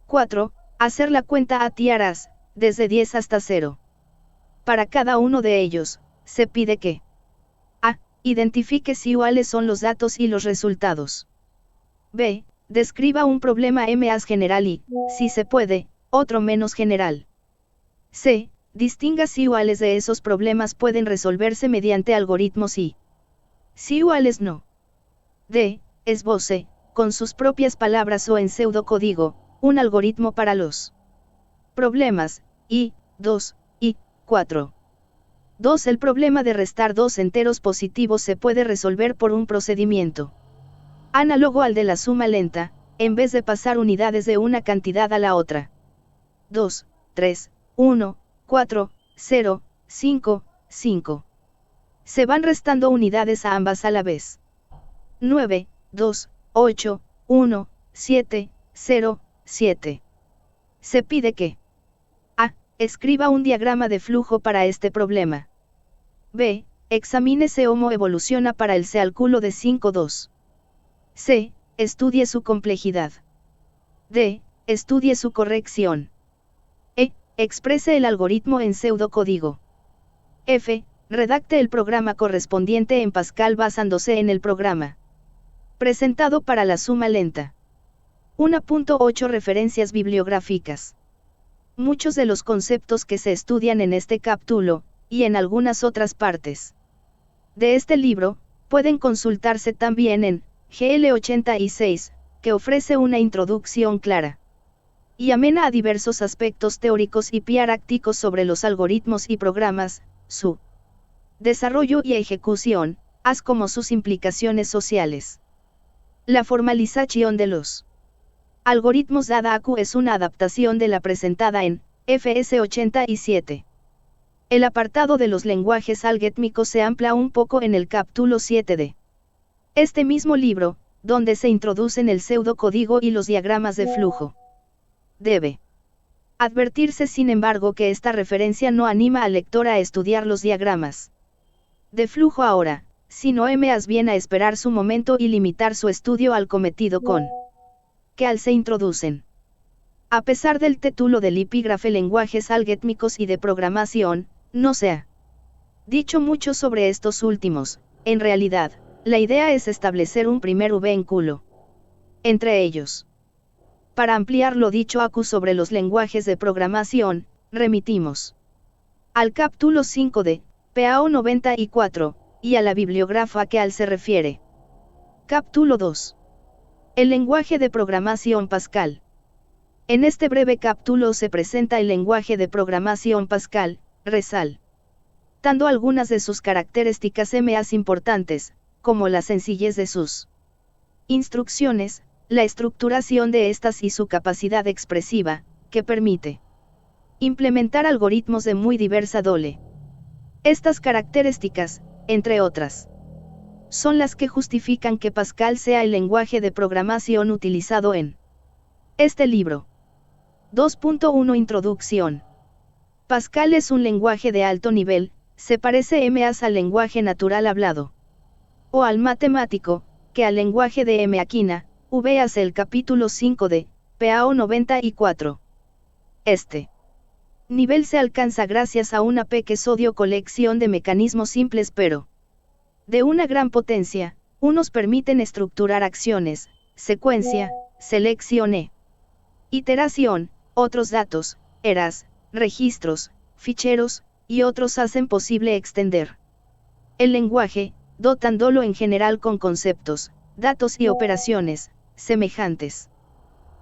4. Hacer la cuenta a tiaras, desde 10 hasta 0. Para cada uno de ellos, se pide que a. Identifique si cuáles son los datos y los resultados. b. Describa un problema más general y, si se puede, otro menos general. c. Distinga si cuáles de esos problemas pueden resolverse mediante algoritmos y si cuáles no. d. Esboce, con sus propias palabras o en pseudocódigo, un algoritmo para los problemas, y, 2, y, 4. 2. El problema de restar dos enteros positivos se puede resolver por un procedimiento análogo al de la suma lenta, en vez de pasar unidades de una cantidad a la otra. 2, 3, 1, 4, 0, 5, 5. Se van restando unidades a ambas a la vez. 9, 2, 8, 1, 7, 0, 7. Se pide que a. Escriba un diagrama de flujo para este problema. b. Examine cómo evoluciona para el cálculo de 5, 2. c. Estudie su complejidad. d. Estudie su corrección. e. Exprese el algoritmo en pseudocódigo. F. Redacte el programa correspondiente en Pascal basándose en el programa presentado para la suma lenta. 1.8 Referencias bibliográficas. Muchos de los conceptos que se estudian en este capítulo, y en algunas otras partes de este libro, pueden consultarse también en GL86, que ofrece una introducción clara y amena a diversos aspectos teóricos y prácticos sobre los algoritmos y programas, su desarrollo y ejecución, así como sus implicaciones sociales. La formalización de los algoritmos dada AQ es una adaptación de la presentada en FS87. El apartado de los lenguajes algorítmicos se amplía un poco en el capítulo 7 de este mismo libro, donde se introducen el pseudocódigo y los diagramas de flujo. Debe advertirse sin embargo que esta referencia no anima al lector a estudiar los diagramas de flujo ahora, sino más bien a esperar su momento y limitar su estudio al cometido con que al se introducen. A pesar del título del epígrafe Lenguajes algorítmicos y de programación, no se ha dicho mucho sobre estos últimos. En realidad, la idea es establecer un primer vínculo entre ellos. Para ampliar lo dicho AQ sobre los lenguajes de programación, remitimos al capítulo 5 de PAO 94, y a la bibliografía que al se refiere. Capítulo 2. El lenguaje de programación Pascal. En este breve capítulo se presenta el lenguaje de programación Pascal, resaltando algunas de sus características más importantes, como la sencillez de sus instrucciones, la estructuración de estas y su capacidad expresiva, que permite implementar algoritmos de muy diversa índole. Estas características, entre otras, son las que justifican que Pascal sea el lenguaje de programación utilizado en este libro. 2.1 Introducción. Pascal es un lenguaje de alto nivel, se parece más al lenguaje natural hablado o al matemático, que al lenguaje de máquina. Veas el capítulo 5 de PAO 94. Este nivel se alcanza gracias a una pequeña colección de mecanismos simples pero de una gran potencia. Unos permiten estructurar acciones, secuencia, selección e iteración, otros datos, eras, registros, ficheros, y otros hacen posible extender el lenguaje, dotándolo en general con conceptos, datos y operaciones semejantes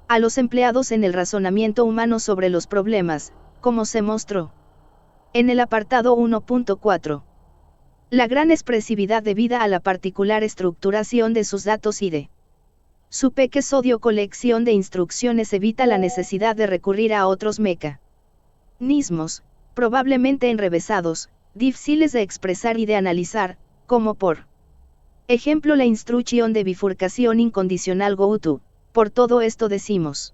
a los empleados en el razonamiento humano sobre los problemas, como se mostró en el apartado 1.4. La gran expresividad debida a la particular estructuración de sus datos y de su pequeña colección de instrucciones evita la necesidad de recurrir a otros mecanismos, probablemente enrevesados, difíciles de expresar y de analizar, como por ejemplo la instrucción de bifurcación incondicional GoTo. Por todo esto decimos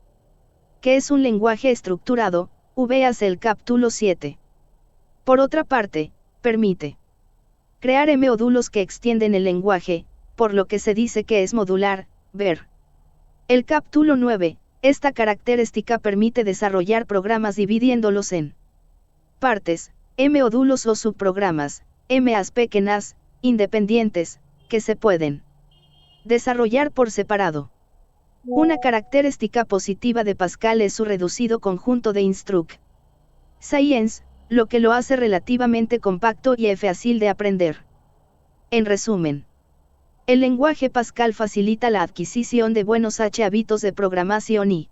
que es un lenguaje estructurado. Veas el capítulo 7. Por otra parte, permite crear módulos que extienden el lenguaje, por lo que se dice que es modular. Ver el capítulo 9. Esta característica permite desarrollar programas dividiéndolos en partes, módulos o subprogramas, más pequeñas, independientes, que se pueden desarrollar por separado. Una característica positiva de Pascal es su reducido conjunto de instrucciones, lo que lo hace relativamente compacto y fácil de aprender. En resumen, el lenguaje Pascal facilita la adquisición de buenos hábitos de programación y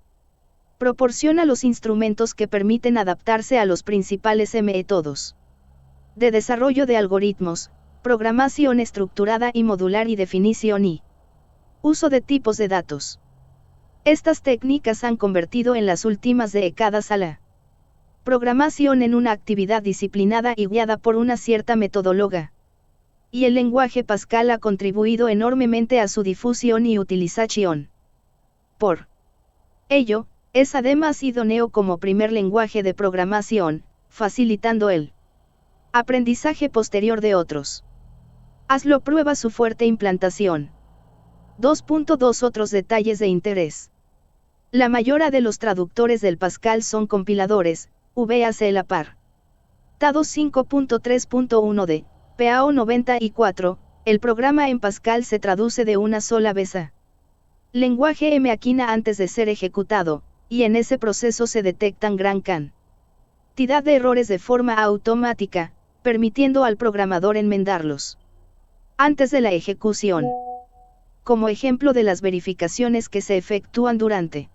proporciona los instrumentos que permiten adaptarse a los principales métodos de desarrollo de algoritmos, programación estructurada y modular y definición y uso de tipos de datos. Estas técnicas han convertido en las últimas décadas a la programación en una actividad disciplinada y guiada por una cierta metodología. Y el lenguaje Pascal ha contribuido enormemente a su difusión y utilización. Por ello, es además idóneo como primer lenguaje de programación, facilitando el aprendizaje posterior de otros. Hazlo prueba su fuerte implantación. 2.2 Otros detalles de interés. La mayoría de los traductores del Pascal son compiladores, VAC la par. TADO 5.3.1 de PAO 94, el programa en Pascal se traduce de una sola vez a lenguaje máquina antes de ser ejecutado, y en ese proceso se detectan gran cantidad de errores de forma automática, permitiendo al programador enmendarlos antes de la ejecución. Como ejemplo de las verificaciones que se efectúan durante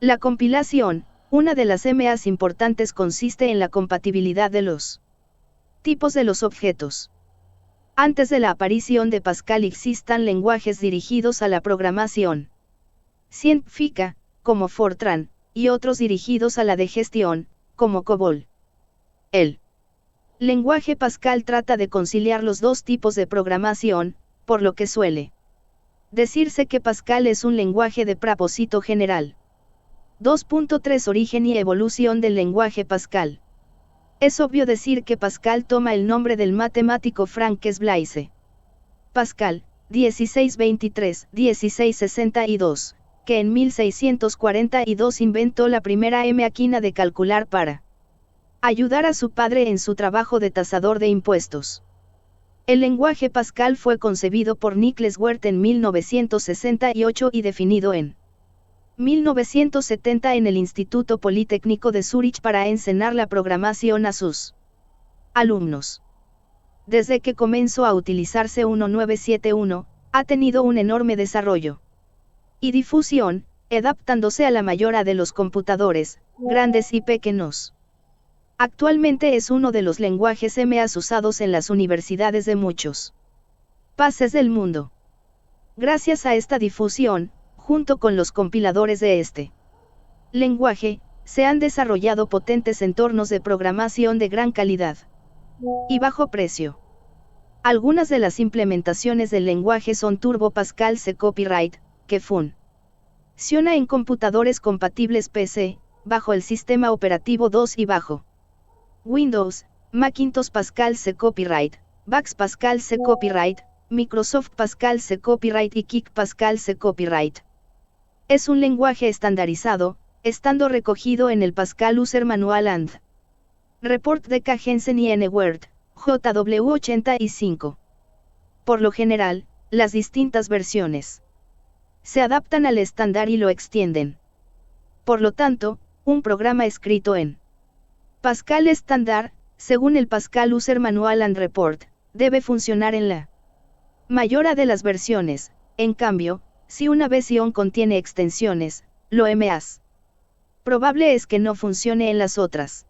la compilación, una de las más importantes consiste en la compatibilidad de los tipos de los objetos. Antes de la aparición de Pascal existan lenguajes dirigidos a la programación científica, como Fortran, y otros dirigidos a la de gestión, como COBOL. El lenguaje Pascal trata de conciliar los dos tipos de programación, por lo que suele decirse que Pascal es un lenguaje de propósito general. 2.3 Origen y evolución del lenguaje Pascal. Es obvio decir que Pascal toma el nombre del matemático Frances Blaise Pascal, 1623-1662, que en 1642 inventó la primera máquina de calcular para ayudar a su padre en su trabajo de tasador de impuestos. El lenguaje Pascal fue concebido por Nicholas Wert en 1968 y definido en 1970 en el Instituto Politécnico de Zúrich para enseñar la programación a sus alumnos. Desde que comenzó a utilizarse 1971, ha tenido un enorme desarrollo y difusión, adaptándose a la mayoría de los computadores, grandes y pequeños. Actualmente es uno de los lenguajes más usados en las universidades de muchos países del mundo. Gracias a esta difusión, junto con los compiladores de este lenguaje, se han desarrollado potentes entornos de programación de gran calidad y bajo precio. Algunas de las implementaciones del lenguaje son Turbo Pascal C Copyright, que funciona en computadores compatibles PC, bajo el sistema operativo 2 y bajo Windows, Macintosh Pascal C Copyright, VAX Pascal C Copyright, Microsoft Pascal C Copyright y Kik Pascal C Copyright. Es un lenguaje estandarizado, estando recogido en el Pascal User Manual and Report de K. Jensen y N. Wert, JW85. Por lo general, las distintas versiones se adaptan al estándar y lo extienden. Por lo tanto, un programa escrito en Pascal estándar, según el Pascal User Manual and Report, debe funcionar en la mayoría de las versiones. En cambio, si una versión contiene extensiones, lo más probable es que no funcione en las otras.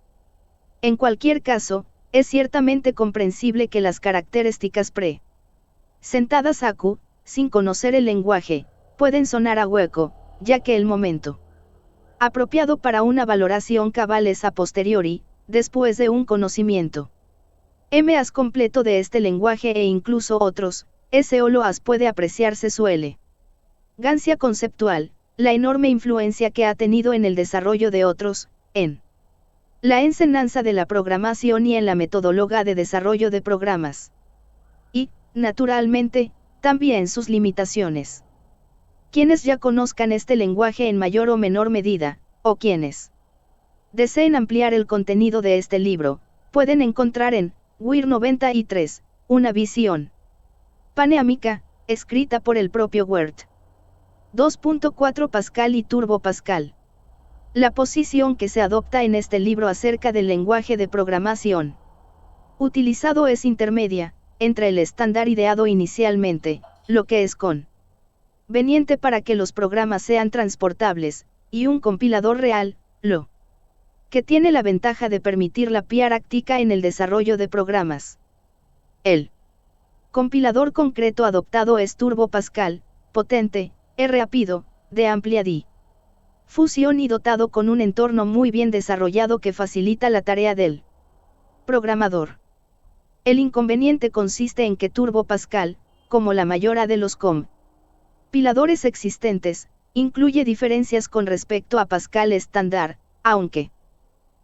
En cualquier caso, es ciertamente comprensible que las características presentadas AQ, sin conocer el lenguaje, pueden sonar a hueco, ya que el momento apropiado para una valoración cabal es a posteriori, después de un conocimiento más completo de este lenguaje e incluso otros, SOLOAS puede apreciarse su elegancia conceptual, la enorme influencia que ha tenido en el desarrollo de otros, en la enseñanza de la programación y en la metodología de desarrollo de programas. Y, naturalmente, también sus limitaciones. Quienes ya conozcan este lenguaje en mayor o menor medida, o quienes deseen ampliar el contenido de este libro, pueden encontrar en WIR 93, una visión panorámica, escrita por el propio Wert. 2.4 Pascal y Turbo Pascal. La posición que se adopta en este libro acerca del lenguaje de programación utilizado es intermedia, entre el estándar ideado inicialmente, lo que es conveniente para que los programas sean transportables, y un compilador real, lo que tiene la ventaja de permitir la práctica en el desarrollo de programas. El compilador concreto adoptado es Turbo Pascal, potente, rápido, de amplia difusión y dotado con un entorno muy bien desarrollado que facilita la tarea del programador. El inconveniente consiste en que Turbo Pascal, como la mayoría de los compiladores existentes, incluye diferencias con respecto a Pascal estándar, aunque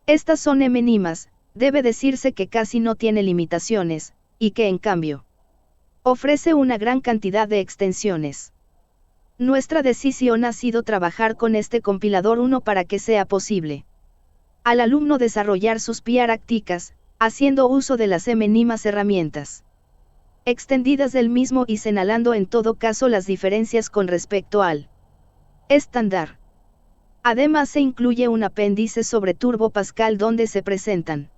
estas son mínimas, debe decirse que casi no tiene limitaciones, y que en cambio ofrece una gran cantidad de extensiones. Nuestra decisión ha sido trabajar con este compilador 1 para que sea posible al alumno desarrollar sus prácticas, haciendo uso de las mínimas herramientas extendidas del mismo y señalando en todo caso las diferencias con respecto al estándar. Además se incluye un apéndice sobre Turbo Pascal donde se presentan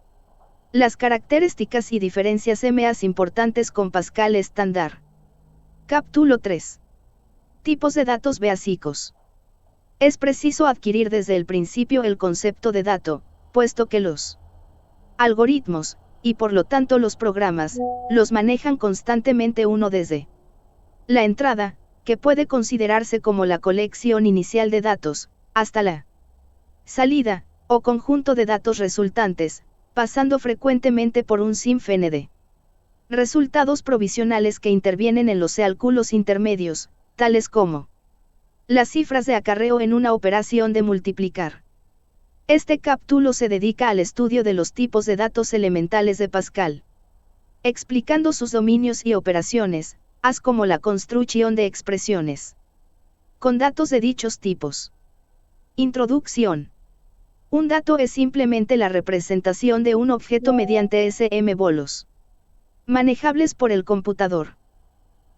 las características y diferencias más importantes con Pascal estándar. Capítulo 3. Tipos de datos básicos. Es preciso adquirir desde el principio el concepto de dato, puesto que los algoritmos, y por lo tanto los programas, los manejan constantemente uno desde la entrada, que puede considerarse como la colección inicial de datos, hasta la salida, o conjunto de datos resultantes, pasando frecuentemente por un sinfín de resultados provisionales que intervienen en los cálculos intermedios, tales como las cifras de acarreo en una operación de multiplicar. Este capítulo se dedica al estudio de los tipos de datos elementales de Pascal, explicando sus dominios y operaciones, así como la construcción de expresiones con datos de dichos tipos. Introducción. Un dato es simplemente la representación de un objeto mediante bolos manejables por el computador.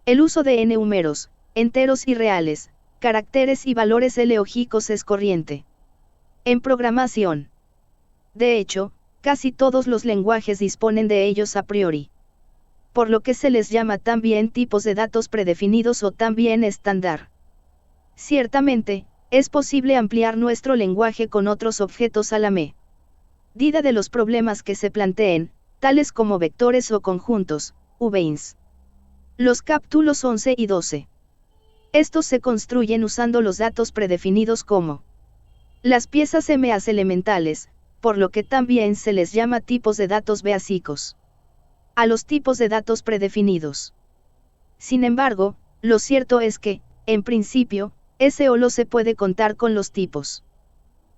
El uso de números, enteros y reales, caracteres y valores lógicos es corriente en programación. De hecho, casi todos los lenguajes disponen de ellos a priori, por lo que se les llama también tipos de datos predefinidos o también estándar. Ciertamente, es posible ampliar nuestro lenguaje con otros objetos a la medida de los problemas que se planteen, tales como vectores o conjuntos, VINs. Los capítulos 11 y 12. Estos se construyen usando los datos predefinidos como las piezas más elementales, por lo que también se les llama tipos de datos básicos a los tipos de datos predefinidos. Sin embargo, lo cierto es que, en principio, solo se puede contar con los tipos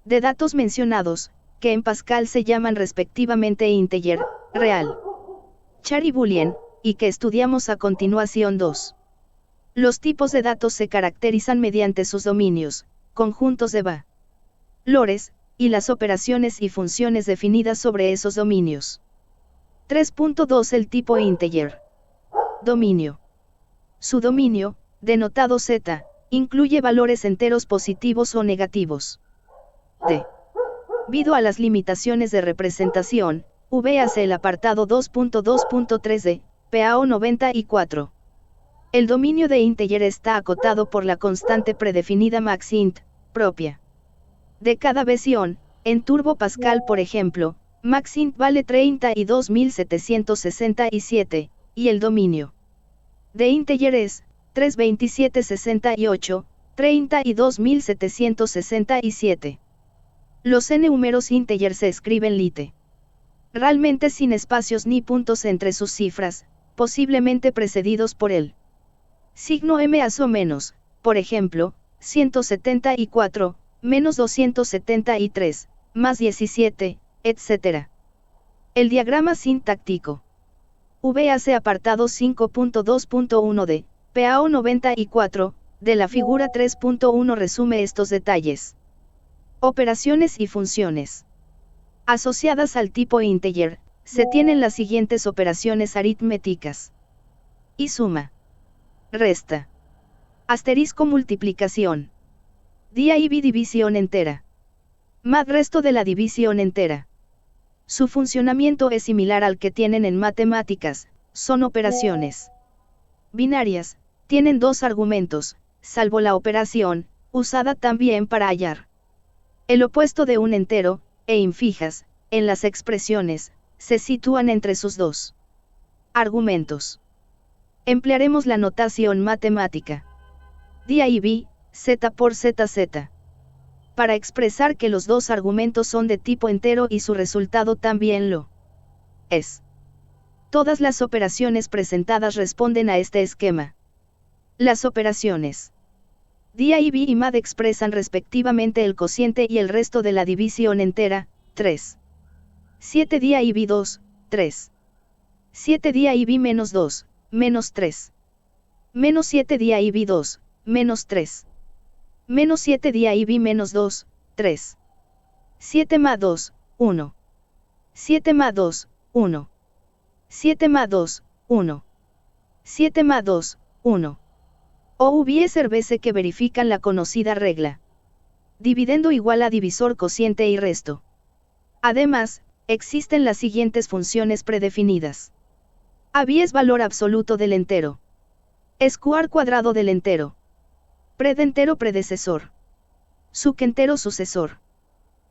de datos mencionados, que en Pascal se llaman respectivamente integer, real, char y boolean, y que estudiamos a continuación. 2. Los tipos de datos se caracterizan mediante sus dominios, conjuntos de valores, y las operaciones y funciones definidas sobre esos dominios. 3.2 El tipo integer. Dominio. Su dominio, denotado Z, incluye valores enteros positivos o negativos. Debido a las limitaciones de representación, véase el apartado 2.2.3 de PAO 94. El dominio de integer está acotado por la constante predefinida maxint, propia de cada versión. En Turbo Pascal, por ejemplo, maxint vale 32.767, y el dominio de integer es 32768, 32.767. Los números integer se escriben literalmente sin espacios ni puntos entre sus cifras, posiblemente precedidos por el signo más o menos, por ejemplo, 174, menos 273, más 17, etc. El diagrama sintáctico. VAC apartado 5.2.1 de PAO 94, de la figura 3.1 resume estos detalles. Operaciones y funciones. Asociadas al tipo integer, se tienen las siguientes operaciones aritméticas. Y suma. Resta. Asterisco multiplicación. Div división entera. Más resto de la división entera. Su funcionamiento es similar al que tienen en matemáticas, son operaciones binarias, tienen dos argumentos, salvo la operación, usada también para hallar el opuesto de un entero, infijas, en las expresiones, se sitúan entre sus dos argumentos. Emplearemos la notación matemática div, z por zz. Para expresar que los dos argumentos son de tipo entero y su resultado también lo es. Todas las operaciones presentadas responden a este esquema. Las operaciones div y mad expresan respectivamente el cociente y el resto de la división entera, 3. 7 div 2, 3. 7 div menos 2, menos 3. Menos 7 div 2, menos 3. Menos 7 div menos 2, 3. 7 más 2, 1. 7 más 2, 1. 7 más 2, 1. 7 más 2, 1. O hubiese veces que verifican la conocida regla. Dividendo igual a divisor cociente y resto. Además, existen las siguientes funciones predefinidas. AB es valor absoluto del entero. Square cuadrado del entero. Predentero predecesor. Subentero sucesor.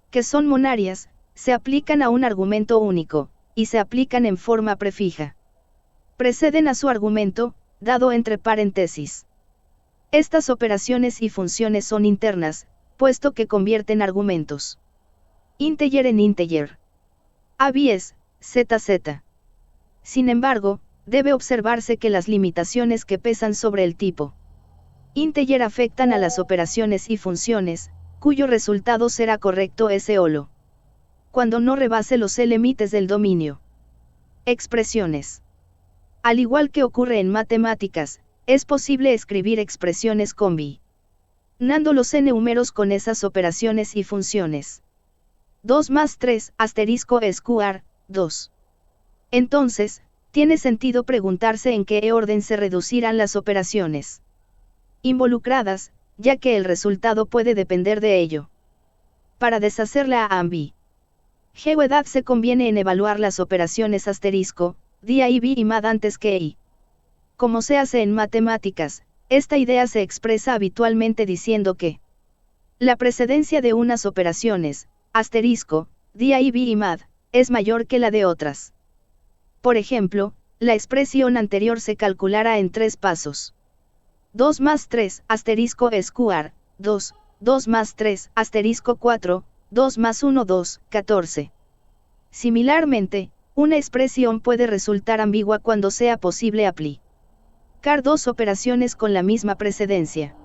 Que son monarias, se aplican a un argumento único, y se aplican en forma prefija. Preceden a su argumento, dado entre paréntesis. Estas operaciones y funciones son internas, puesto que convierten argumentos. Integer en integer. AB es, ZZ. Sin embargo, debe observarse que las limitaciones que pesan sobre el tipo integer afectan a las operaciones y funciones, cuyo resultado será correcto solo cuando no rebase los límites del dominio. Expresiones. Al igual que ocurre en matemáticas, es posible escribir expresiones combinando los números con esas operaciones y funciones. 2 más 3, asterisco square, 2. Entonces, tiene sentido preguntarse en qué orden se reducirán las operaciones involucradas, ya que el resultado puede depender de ello. Para deshacer la ambigüedad se conviene en evaluar las operaciones asterisco, dia y b y mad antes que y. Como se hace en matemáticas, esta idea se expresa habitualmente diciendo que la precedencia de unas operaciones, asterisco, dia y b y mad, es mayor que la de otras. Por ejemplo, la expresión anterior se calculará en 3 pasos. 2 más 3, asterisco square, 2, 2 más 3, asterisco 4, 2 más 1 2, 14. Similarmente, una expresión puede resultar ambigua cuando sea posible aplicar dos operaciones con la misma precedencia.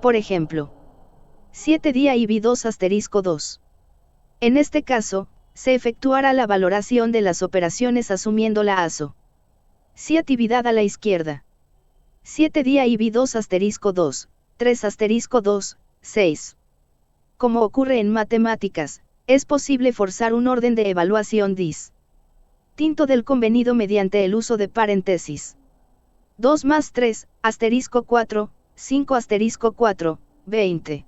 Por ejemplo, 7 dia y b2 asterisco 2. En este caso, se efectuará la valoración de las operaciones asumiendo la asociatividad a la izquierda. 7 dia y b2 asterisco 2, 3 asterisco 2, 6. Como ocurre en matemáticas, es posible forzar un orden de evaluación distinto del convenido mediante el uso de paréntesis. 2 más 3, asterisco 4, 5 asterisco 4, 20.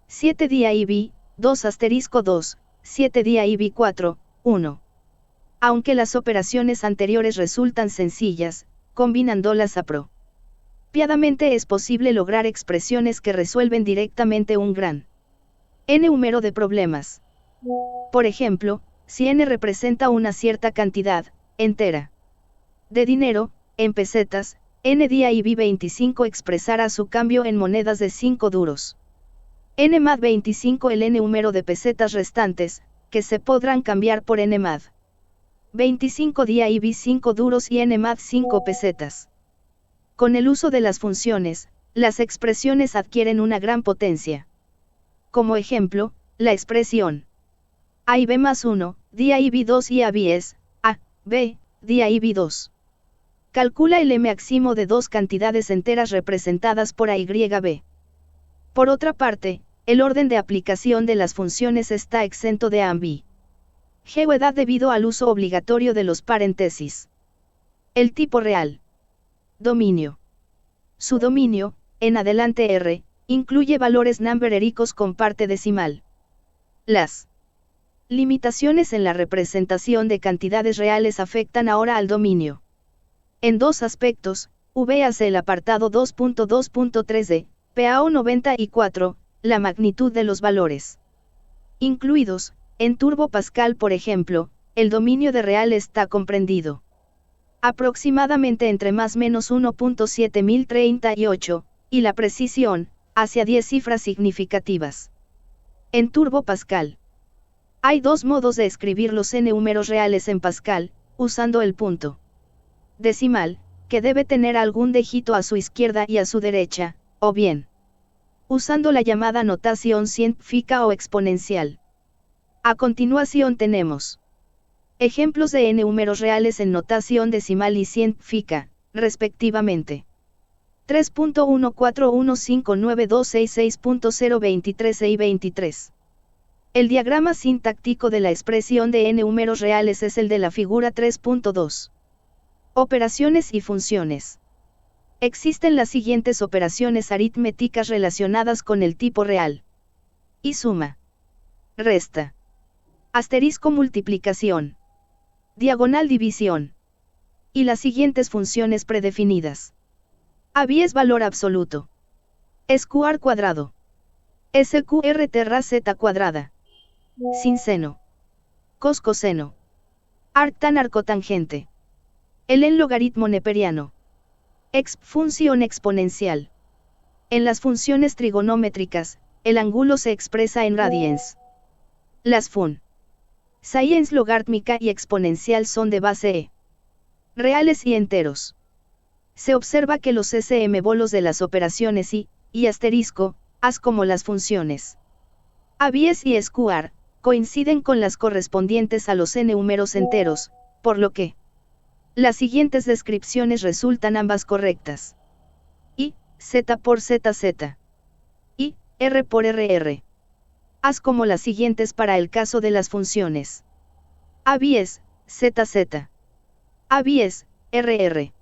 7 dia y b, 2 asterisco 2, 7 dia y b 4, 1. Aunque las operaciones anteriores resultan sencillas, combinándolas apropiadamente es posible lograr expresiones que resuelven directamente un gran número de problemas. Por ejemplo, si n representa una cierta cantidad entera de dinero, en pesetas, n dia y b 25 expresará su cambio en monedas de 5 duros. N más 25 el número de pesetas restantes, que se podrán cambiar por n más 25 dia y b 5 duros y n más 5 pesetas. Con el uso de las funciones, las expresiones adquieren una gran potencia. Como ejemplo, la expresión a y b más 1, dia y b 2 y a b es, a, b, dia y b 2. Calcula el máximo de dos cantidades enteras representadas por a y b. Por otra parte, el orden de aplicación de las funciones está exento de ambigüedad debido al uso obligatorio de los paréntesis. El tipo real. Dominio. Su dominio, en adelante R, incluye valores numéricos con parte decimal. Las limitaciones en la representación de cantidades reales afectan ahora al dominio. En dos aspectos, véase el apartado 2.2.3 de PAO 94, la magnitud de los valores incluidos. En Turbo Pascal, por ejemplo, el dominio de real está comprendido aproximadamente entre más menos 1.7038, y la precisión, hacia 10 cifras significativas. En Turbo Pascal, hay dos modos de escribir los números reales en Pascal, usando el punto decimal, que debe tener algún dígito a su izquierda y a su derecha, o bien usando la llamada notación científica o exponencial. A continuación tenemos ejemplos de números reales en notación decimal y científica, respectivamente. 3.14159266.023 y 23. El diagrama sintáctico de la expresión de n números reales es el de la figura 3.2. Operaciones y funciones. Existen las siguientes operaciones aritméticas relacionadas con el tipo real. Y suma. Resta. Asterisco multiplicación. Diagonal división. Y las siguientes funciones predefinidas. AB es valor absoluto. Sqr cuadrado. SQR terra z cuadrada. Sin seno. Cos coseno. Arc tan arcotangente. El logaritmo neperiano. Exp función exponencial. En las funciones trigonométricas, el ángulo se expresa en radians. Las fun. Science logártmica y exponencial son de base e. Reales y enteros. Se observa que los sm bolos de las operaciones y asterisco, as como las funciones abies y sqr, coinciden con las correspondientes a los n números enteros, por lo que las siguientes descripciones resultan ambas correctas. Y, z por zz. Y, r por rr. As como las siguientes para el caso de las funciones abies, zz. Abies, rr.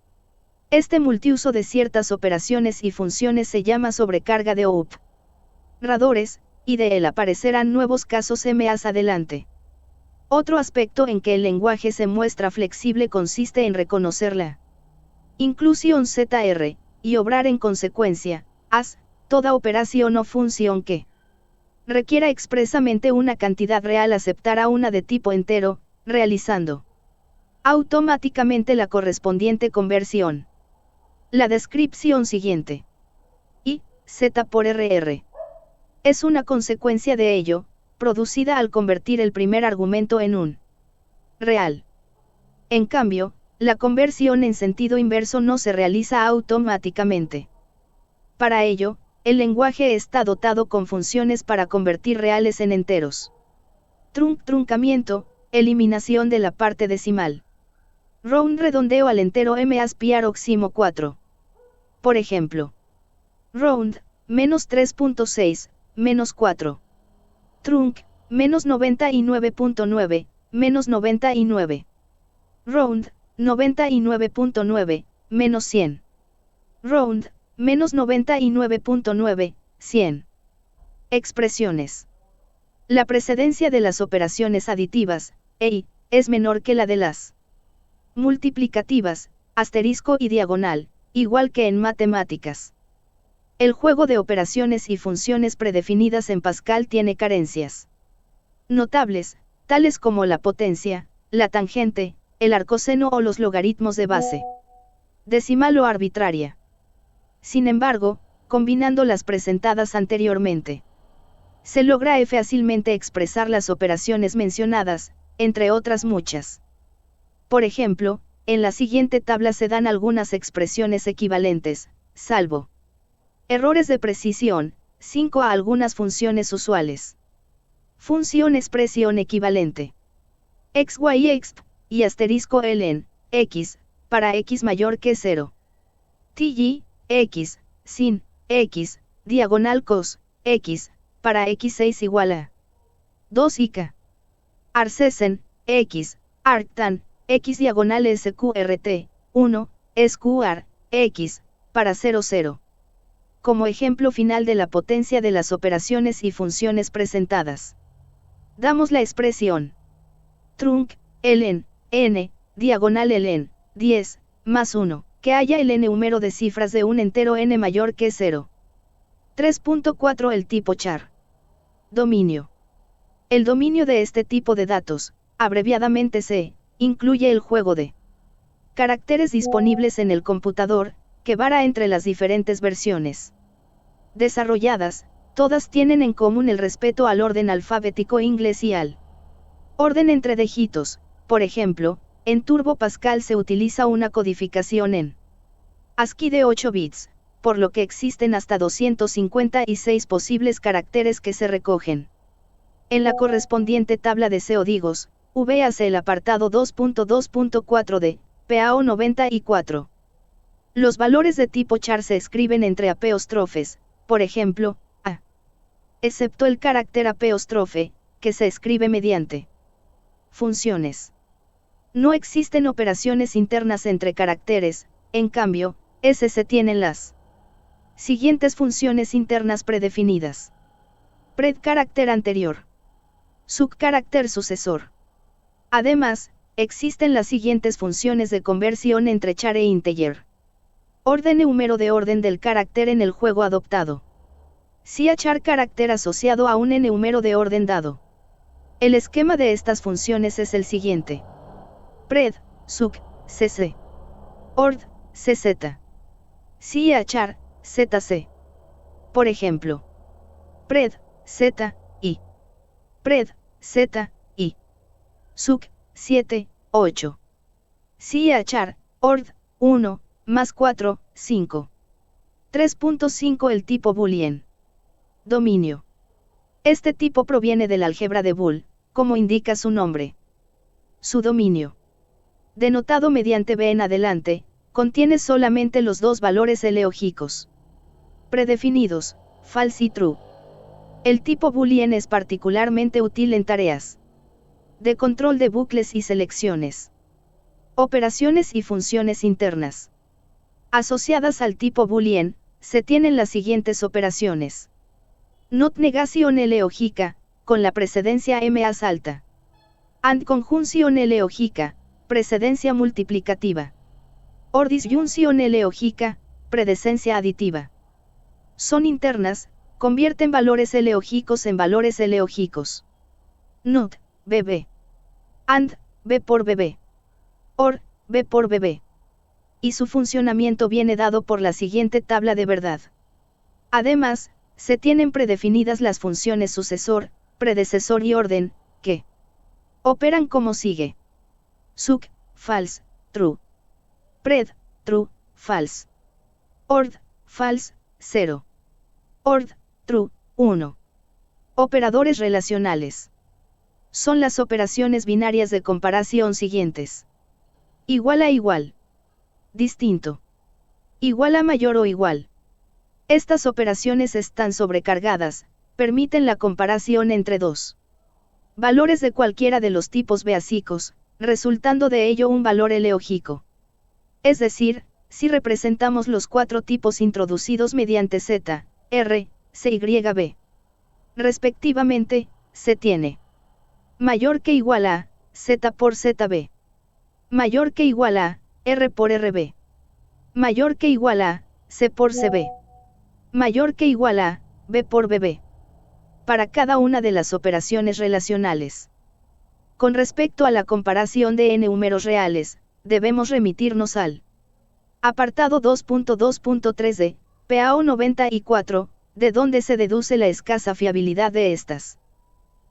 Este multiuso de ciertas operaciones y funciones se llama sobrecarga de operadores, y de él aparecerán nuevos casos más adelante. Otro aspecto en que el lenguaje se muestra flexible consiste en reconocer la inclusión ZR, y obrar en consecuencia, as, toda operación o función que requiera expresamente una cantidad real aceptará una de tipo entero, realizando automáticamente la correspondiente conversión. La descripción siguiente. Y, z por rr. Es una consecuencia de ello, producida al convertir el primer argumento en un real. En cambio, la conversión en sentido inverso no se realiza automáticamente. Para ello, el lenguaje está dotado con funciones para convertir reales en enteros. Truncamiento, eliminación de la parte decimal. Round redondeo al entero m aspiar oximo 4. Por ejemplo, round, menos 3.6, menos 4. Trunc, menos 99.9, menos 99. Round, 99.9, menos 100. Round, menos 99.9, 100. Expresiones. La precedencia de las operaciones aditivas, e, es menor que la de las multiplicativas, asterisco y diagonal, igual que en matemáticas. El juego de operaciones y funciones predefinidas en Pascal tiene carencias notables, tales como la potencia, la tangente, el arcoseno o los logaritmos de base decimal o arbitraria. Sin embargo, combinando las presentadas anteriormente, se logra fácilmente expresar las operaciones mencionadas, entre otras muchas. Por ejemplo, en la siguiente tabla se dan algunas expresiones equivalentes, salvo errores de precisión, 5 a algunas funciones usuales. Función expresión equivalente. X, Y, X, y asterisco ln, X, para X mayor que 0. TY, X, sin, X, diagonal cos, X, para X6 igual a 2 IK. Arcesen, X, arctan, X diagonal SQRT, 1, SQR, X, para 00. Como ejemplo final de la potencia de las operaciones y funciones presentadas, damos la expresión trunc, ln, n, diagonal ln, 10, más 1, que haya el n número de cifras de un entero n mayor que 0. 3.4 El tipo char. Dominio. El dominio de este tipo de datos, abreviadamente C, incluye el juego de caracteres disponibles en el computador, que varía entre las diferentes versiones desarrolladas. Todas tienen en común el respeto al orden alfabético inglés y al orden entre dígitos. Por ejemplo, en Turbo Pascal se utiliza una codificación en ASCII de 8 bits, por lo que existen hasta 256 posibles caracteres que se recogen en la correspondiente tabla de códigos. Véase el apartado 2.2.4 de PAO 94. Los valores de tipo char se escriben entre apóstrofes, por ejemplo, a, excepto el carácter apóstrofe, que se escribe mediante funciones. No existen operaciones internas entre caracteres, en cambio, se tienen las siguientes funciones internas predefinidas. Pred carácter anterior. Suc carácter sucesor. Además, existen las siguientes funciones de conversión entre char e integer. Orden número de orden del carácter en el juego adoptado. Si a char carácter asociado a un número de orden dado. El esquema de estas funciones es el siguiente. Pred, suc, cc. Ord, cz. Si a char, zc. Por ejemplo. Pred, z, i. Pred, z, i. Suc, 7, 8. Si a char, ord, 1, más 4, 5. 3.5 El tipo boolean. Dominio. Este tipo proviene del álgebra de Boole, como indica su nombre. Su dominio, denotado mediante b en adelante, contiene solamente los dos valores eleogicos predefinidos, false y true. El tipo boolean es particularmente útil en tareas de control de bucles y selecciones, operaciones y funciones internas. Asociadas al tipo boolean, se tienen las siguientes operaciones. Not negación eleógica, con la precedencia más alta. And conjunción eleógica, precedencia multiplicativa. Or disyunción eleógica, predecencia aditiva. Son internas, convierten valores eleógicos en valores eleógicos. Not, bb. And, b por bb. Or, b por bb. Y su funcionamiento viene dado por la siguiente tabla de verdad. Además, se tienen predefinidas las funciones sucesor, predecesor y orden, que operan como sigue. Suc, false, true. Pred, true, false. Ord, false, 0. Ord, true, 1. Operadores relacionales. Son las operaciones binarias de comparación siguientes. Igual a igual. Distinto. Igual a mayor o igual. Estas operaciones están sobrecargadas, permiten la comparación entre dos valores de cualquiera de los tipos básicos, resultando de ello un valor eleógico. Es decir, si representamos los cuatro tipos introducidos mediante z, r, c y b. Respectivamente, se tiene mayor que igual a, z por zb. Mayor que igual a, r por rb. Mayor que igual a, c por cb. Mayor que igual a, b por bb. Para cada una de las operaciones relacionales. Con respecto a la comparación de números reales, debemos remitirnos al apartado 2.2.3 de PAO 94, de donde se deduce la escasa fiabilidad de estas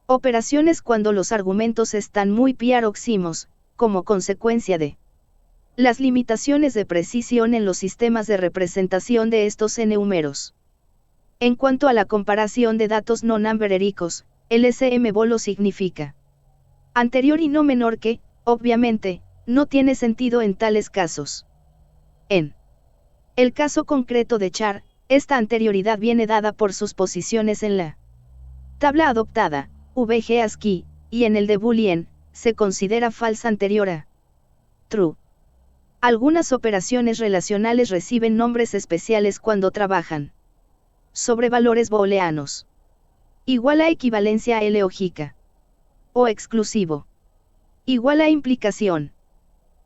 operaciones cuando los argumentos están muy paroximos, como consecuencia de las limitaciones de precisión en los sistemas de representación de estos números. En cuanto a la comparación de datos no numéricos, el SMBolo significa anterior y no menor que, obviamente, no tiene sentido en tales casos. En el caso concreto de char, esta anterioridad viene dada por sus posiciones en la tabla adoptada, VG ASCII, y en el de boolean, se considera falsa anterior a true. Algunas operaciones relacionales reciben nombres especiales cuando trabajan sobre valores booleanos. Igual a equivalencia eleógica. O exclusivo. Igual a implicación.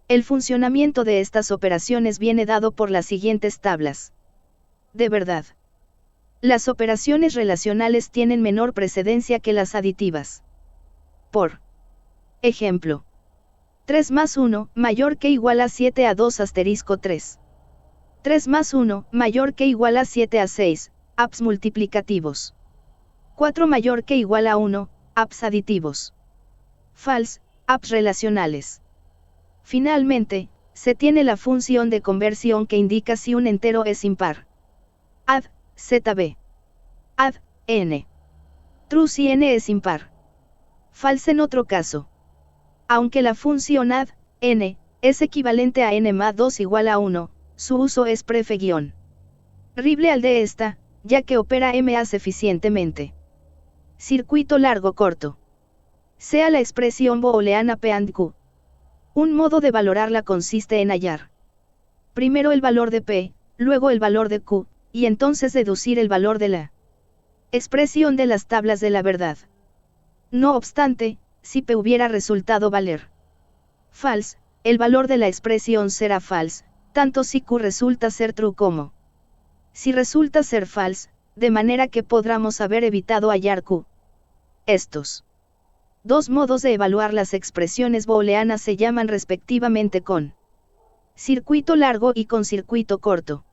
El funcionamiento de estas operaciones viene dado por las siguientes tablas. De verdad. Las operaciones relacionales tienen menor precedencia que las aditivas. Por ejemplo. 3 más 1, mayor que igual a 7 a 2 asterisco 3. 3 más 1, mayor que igual a 7 a 6, apps multiplicativos. 4 mayor que igual a 1, apps aditivos. False, apps relacionales. Finalmente, se tiene la función de conversión que indica si un entero es impar. Add, zb. Add, n. True si n es impar. False en otro caso. Aunque la función add, n, es equivalente a n más 2 igual a 1, su uso es prefe-. Rible al de esta, ya que opera más eficientemente. Circuito largo corto. sea la expresión booleana P and Q. Un modo de valorarla consiste en hallar primero el valor de P, luego el valor de Q, y entonces deducir el valor de la expresión de las tablas de la verdad. No obstante, si P hubiera resultado valer false, el valor de la expresión será false, tanto si Q resulta ser true como si resulta ser false, de manera que podamos haber evitado hallar Q. Estos dos modos de evaluar las expresiones booleanas se llaman respectivamente con circuito largo y con circuito corto.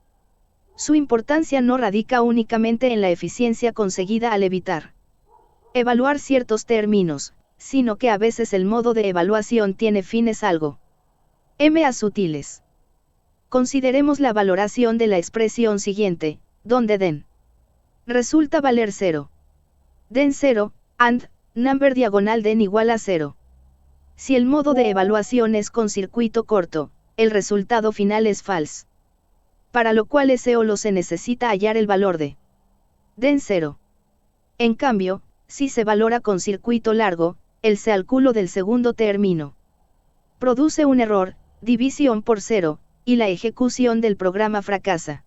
Su importancia no radica únicamente en la eficiencia conseguida al evitar evaluar ciertos términos, sino que a veces el modo de evaluación tiene fines algo más sutiles. Consideremos la valoración de la expresión siguiente, donde den resulta valer 0. Den 0, and, number diagonal den igual a 0. Si el modo de evaluación es con circuito corto, el resultado final es false. Para lo cual solo se necesita hallar el valor de den 0. En cambio, si se valora con circuito largo, el cálculo del segundo término produce un error, división por 0, y la ejecución del programa fracasa.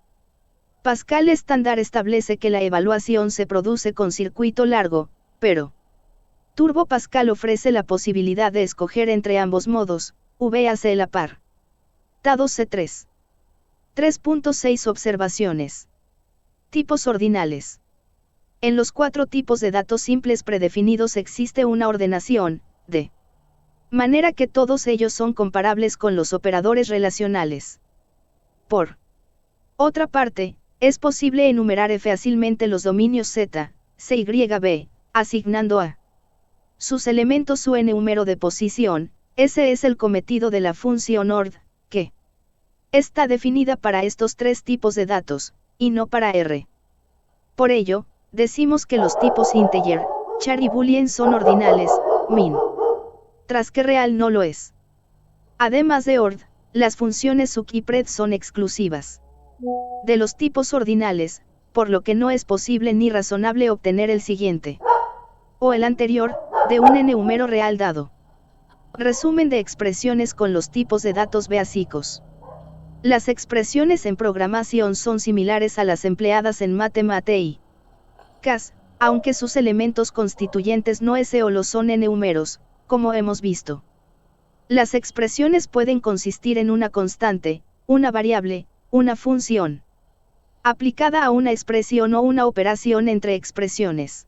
Pascal estándar establece que la evaluación se produce con circuito largo, pero Turbo Pascal ofrece la posibilidad de escoger entre ambos modos, VAC la par. Dados C3. 3.6 Observaciones. Tipos ordinales. En los 4 tipos de datos simples predefinidos existe una ordenación, de manera que todos ellos son comparables con los operadores relacionales. Por otra parte, es posible enumerar fácilmente los dominios Z, CYB, asignando a sus elementos su número de posición. Ese es el cometido de la función ord, que está definida para estos 3 tipos de datos, y no para R. Por ello, decimos que los tipos integer, char y boolean son ordinales, min. Tras que real no lo es. Además de ord, las funciones suc y pred son exclusivas de los tipos ordinales, por lo que no es posible ni razonable obtener el siguiente o el anterior, de un número real dado. Resumen de expresiones con los tipos de datos básicos. Las expresiones en programación son similares a las empleadas en matemáticas, aunque sus elementos constituyentes no solo son números, como hemos visto. Las expresiones pueden consistir en una constante, una variable, una función aplicada a una expresión o una operación entre expresiones.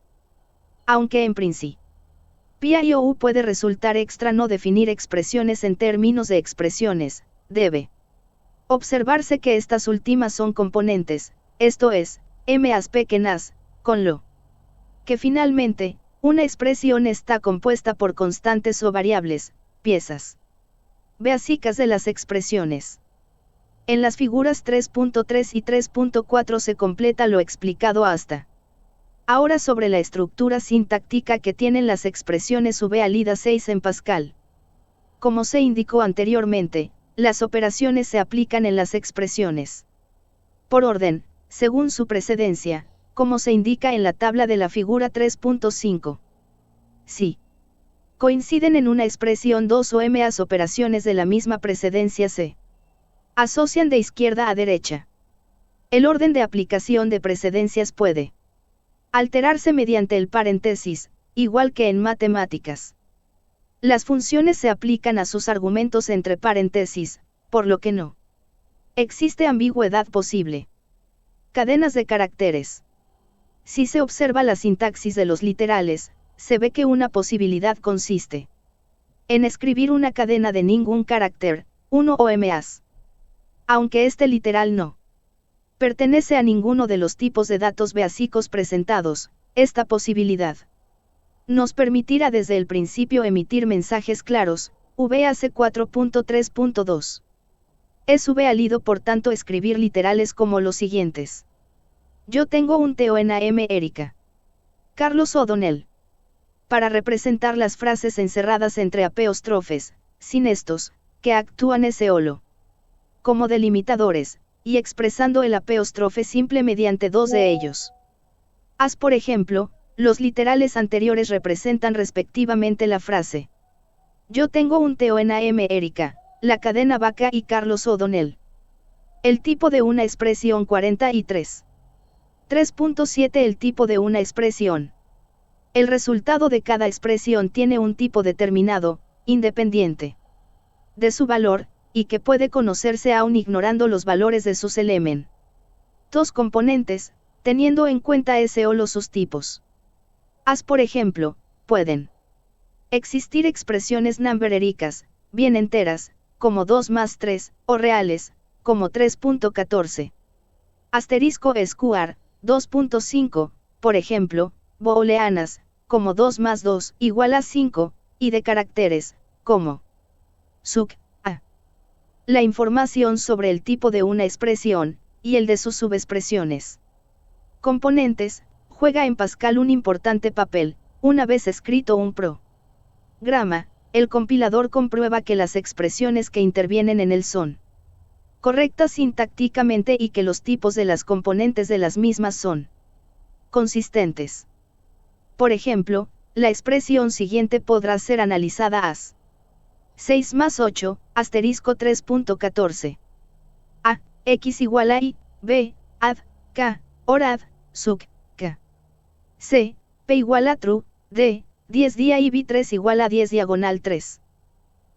Aunque en principio PIO puede resultar extra no definir expresiones en términos de expresiones, debe observarse que estas últimas son componentes, esto es, más pequeñas, con lo que finalmente, una expresión está compuesta por constantes o variables, piezas básicas de las expresiones. En las figuras 3.3 y 3.4 se completa lo explicado hasta ahora sobre la estructura sintáctica que tienen las expresiones VALIDA 6 en Pascal. Como se indicó anteriormente, las operaciones se aplican en las expresiones por orden, según su precedencia, como se indica en la tabla de la figura 3.5. Si coinciden en una expresión dos o más operaciones de la misma precedencia se asocian de izquierda a derecha. El orden de aplicación de precedencias puede alterarse mediante el paréntesis, igual que en matemáticas. Las funciones se aplican a sus argumentos entre paréntesis, por lo que no existe ambigüedad posible. Cadenas de caracteres. Si se observa la sintaxis de los literales, se ve que una posibilidad consiste en escribir una cadena de ningún carácter, uno o más. Aunque este literal no pertenece a ninguno de los tipos de datos básicos presentados, esta posibilidad nos permitirá desde el principio emitir mensajes claros, VAC 4.3.2. Es válido por tanto escribir literales como los siguientes. Yo tengo un TONAM Erika. Carlos O'Donnell. Para representar las frases encerradas entre apóstrofes, sin estos, que actúan solo como delimitadores, y expresando el apóstrofe simple mediante dos de ellos. Haz por ejemplo, los literales anteriores representan respectivamente la frase. Yo tengo un Theo en AM Erika, la cadena Vaca y Carlos O'Donnell. El tipo de una expresión 43. 3.7 El tipo de una expresión. El resultado de cada expresión tiene un tipo determinado, independiente de su valor, y que puede conocerse aún ignorando los valores de sus elementos. Dos componentes, teniendo en cuenta ese o los sus tipos. Por ejemplo, pueden existir expresiones numberéricas, bien enteras, como 2 más 3, o reales, como 3.14. Asterisco square, 2.5, por ejemplo, booleanas, como 2 más 2 igual a 5, y de caracteres, como suc, a. La información sobre el tipo de una expresión, y el de sus subexpresiones. Componentes, juega en Pascal un importante papel, una vez escrito un programa, el compilador comprueba que las expresiones que intervienen en él son correctas sintácticamente y que los tipos de las componentes de las mismas son consistentes. Por ejemplo, la expresión siguiente podrá ser analizada as 6 más 8, asterisco 3.14. A, x igual a y, b, ad, k, or ad, suc, k. C, p igual a true, d, 10 día y b 3 igual a 10 diagonal 3.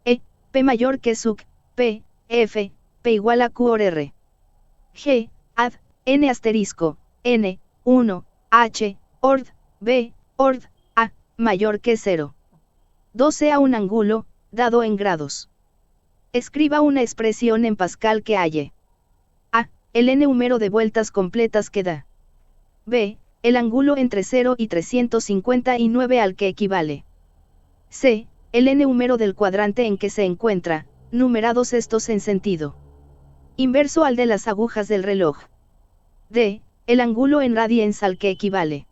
E, p mayor que suc, p, f, p igual a q or r. G, ad, n asterisco, n, 1, h, ord, b, ord, a, mayor que 0. 2 sea un ángulo, dado en grados. Escriba una expresión en Pascal que halle. A, el n número de vueltas completas que da. B, el ángulo entre 0 y 359 al que equivale. C, el n número del cuadrante en que se encuentra, numerados estos en sentido inverso al de las agujas del reloj. D, el ángulo en radians al que equivale.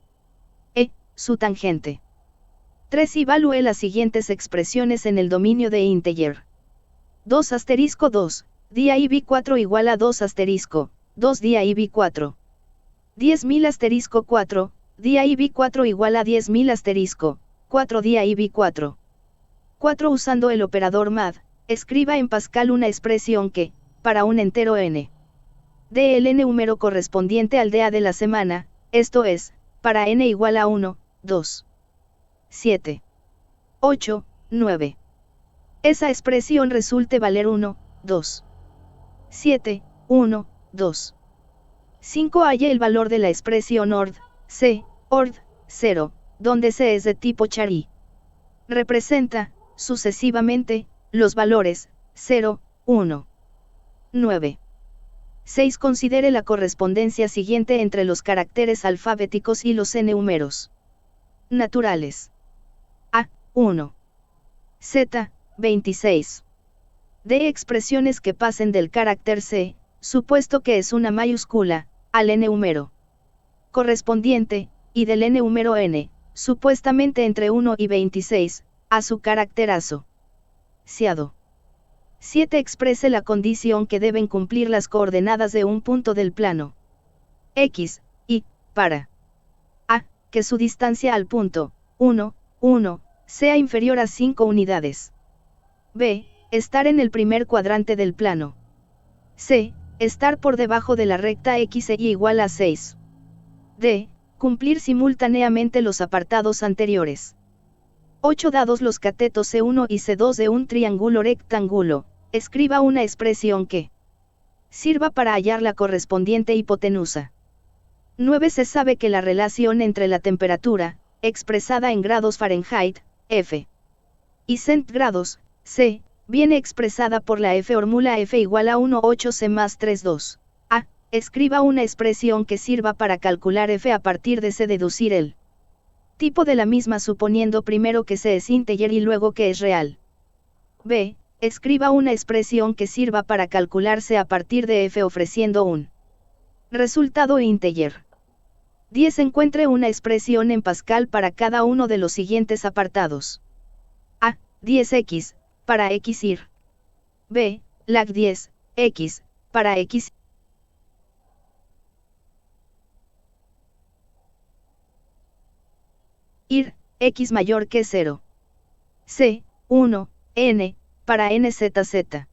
E, su tangente. 3 evalúe las siguientes expresiones en el dominio de integer. 2 asterisco 2, día ib 4 igual a 2 asterisco, 2 día ib 4. 10.000 asterisco 4, día ib 4 igual a 10.000 asterisco, 4 día ib 4. 4 usando el operador mad, escriba en Pascal una expresión que, para un entero n, dé el n número correspondiente al día de la semana, esto es, para n igual a 1, 2. 7, 8, 9. Esa expresión resulte valer 1, 2, 7, 1, 2. 5 halle el valor de la expresión ord, c, ord, 0, donde c es de tipo Chari. Representa, sucesivamente, los valores, 0, 1, 9. 6 considere la correspondencia siguiente entre los caracteres alfabéticos y los n números naturales. A, 1. Z, 26. D expresiones que pasen del carácter C, supuesto que es una mayúscula, al n número correspondiente, y del n número n, supuestamente entre 1 y 26, a su carácter asociado. 7 exprese la condición que deben cumplir las coordenadas de un punto del plano X, y, para A, que su distancia al punto 1, 1, sea inferior a 5 unidades. B, estar en el primer cuadrante del plano. C, estar por debajo de la recta X e Y igual a 6. D, cumplir simultáneamente los apartados anteriores. 8 dados los catetos C1 y C2 de un triángulo rectángulo, escriba una expresión que sirva para hallar la correspondiente hipotenusa. 9 se sabe que la relación entre la temperatura, expresada en grados Fahrenheit, F, y centigrados, C, viene expresada por la fórmula F igual a 1,8 C más 3,2. A, escriba una expresión que sirva para calcular F a partir de C deducir el tipo de la misma suponiendo primero que C es integer y luego que es real. B, escriba una expresión que sirva para calcularse a partir de F ofreciendo un resultado integer. 10 encuentre una expresión en Pascal para cada uno de los siguientes apartados. A, 10x, para x ir. B, lag 10, x, para x. ir, x mayor que 0. C, 1, n, para nzz.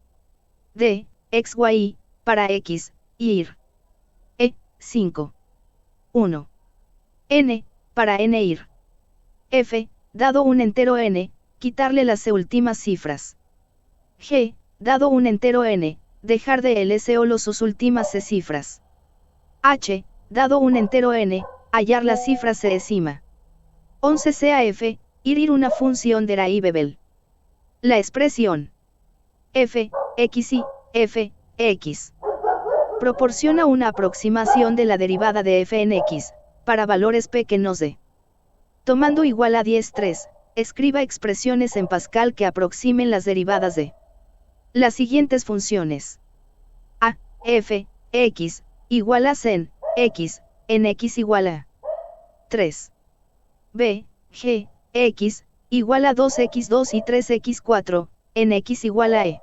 D, x, y, para x, ir. E, 5. 1. N, para n ir. F, dado un entero n, quitarle las últimas cifras. G, dado un entero n, dejar de él solo sus últimas cifras. H, dado un entero n, hallar la cifra décima. 11 CAF, ir una función derivable. La expresión f, x y, f, x. Proporciona una aproximación de la derivada de f en x, para valores pequeños de. Tomando igual a 10,3, escriba expresiones en Pascal que aproximen las derivadas de las siguientes funciones. A, f, x, igual a sen, x, en x igual a 3. B, g, x, igual a 2x2 y 3x4, en x igual a e.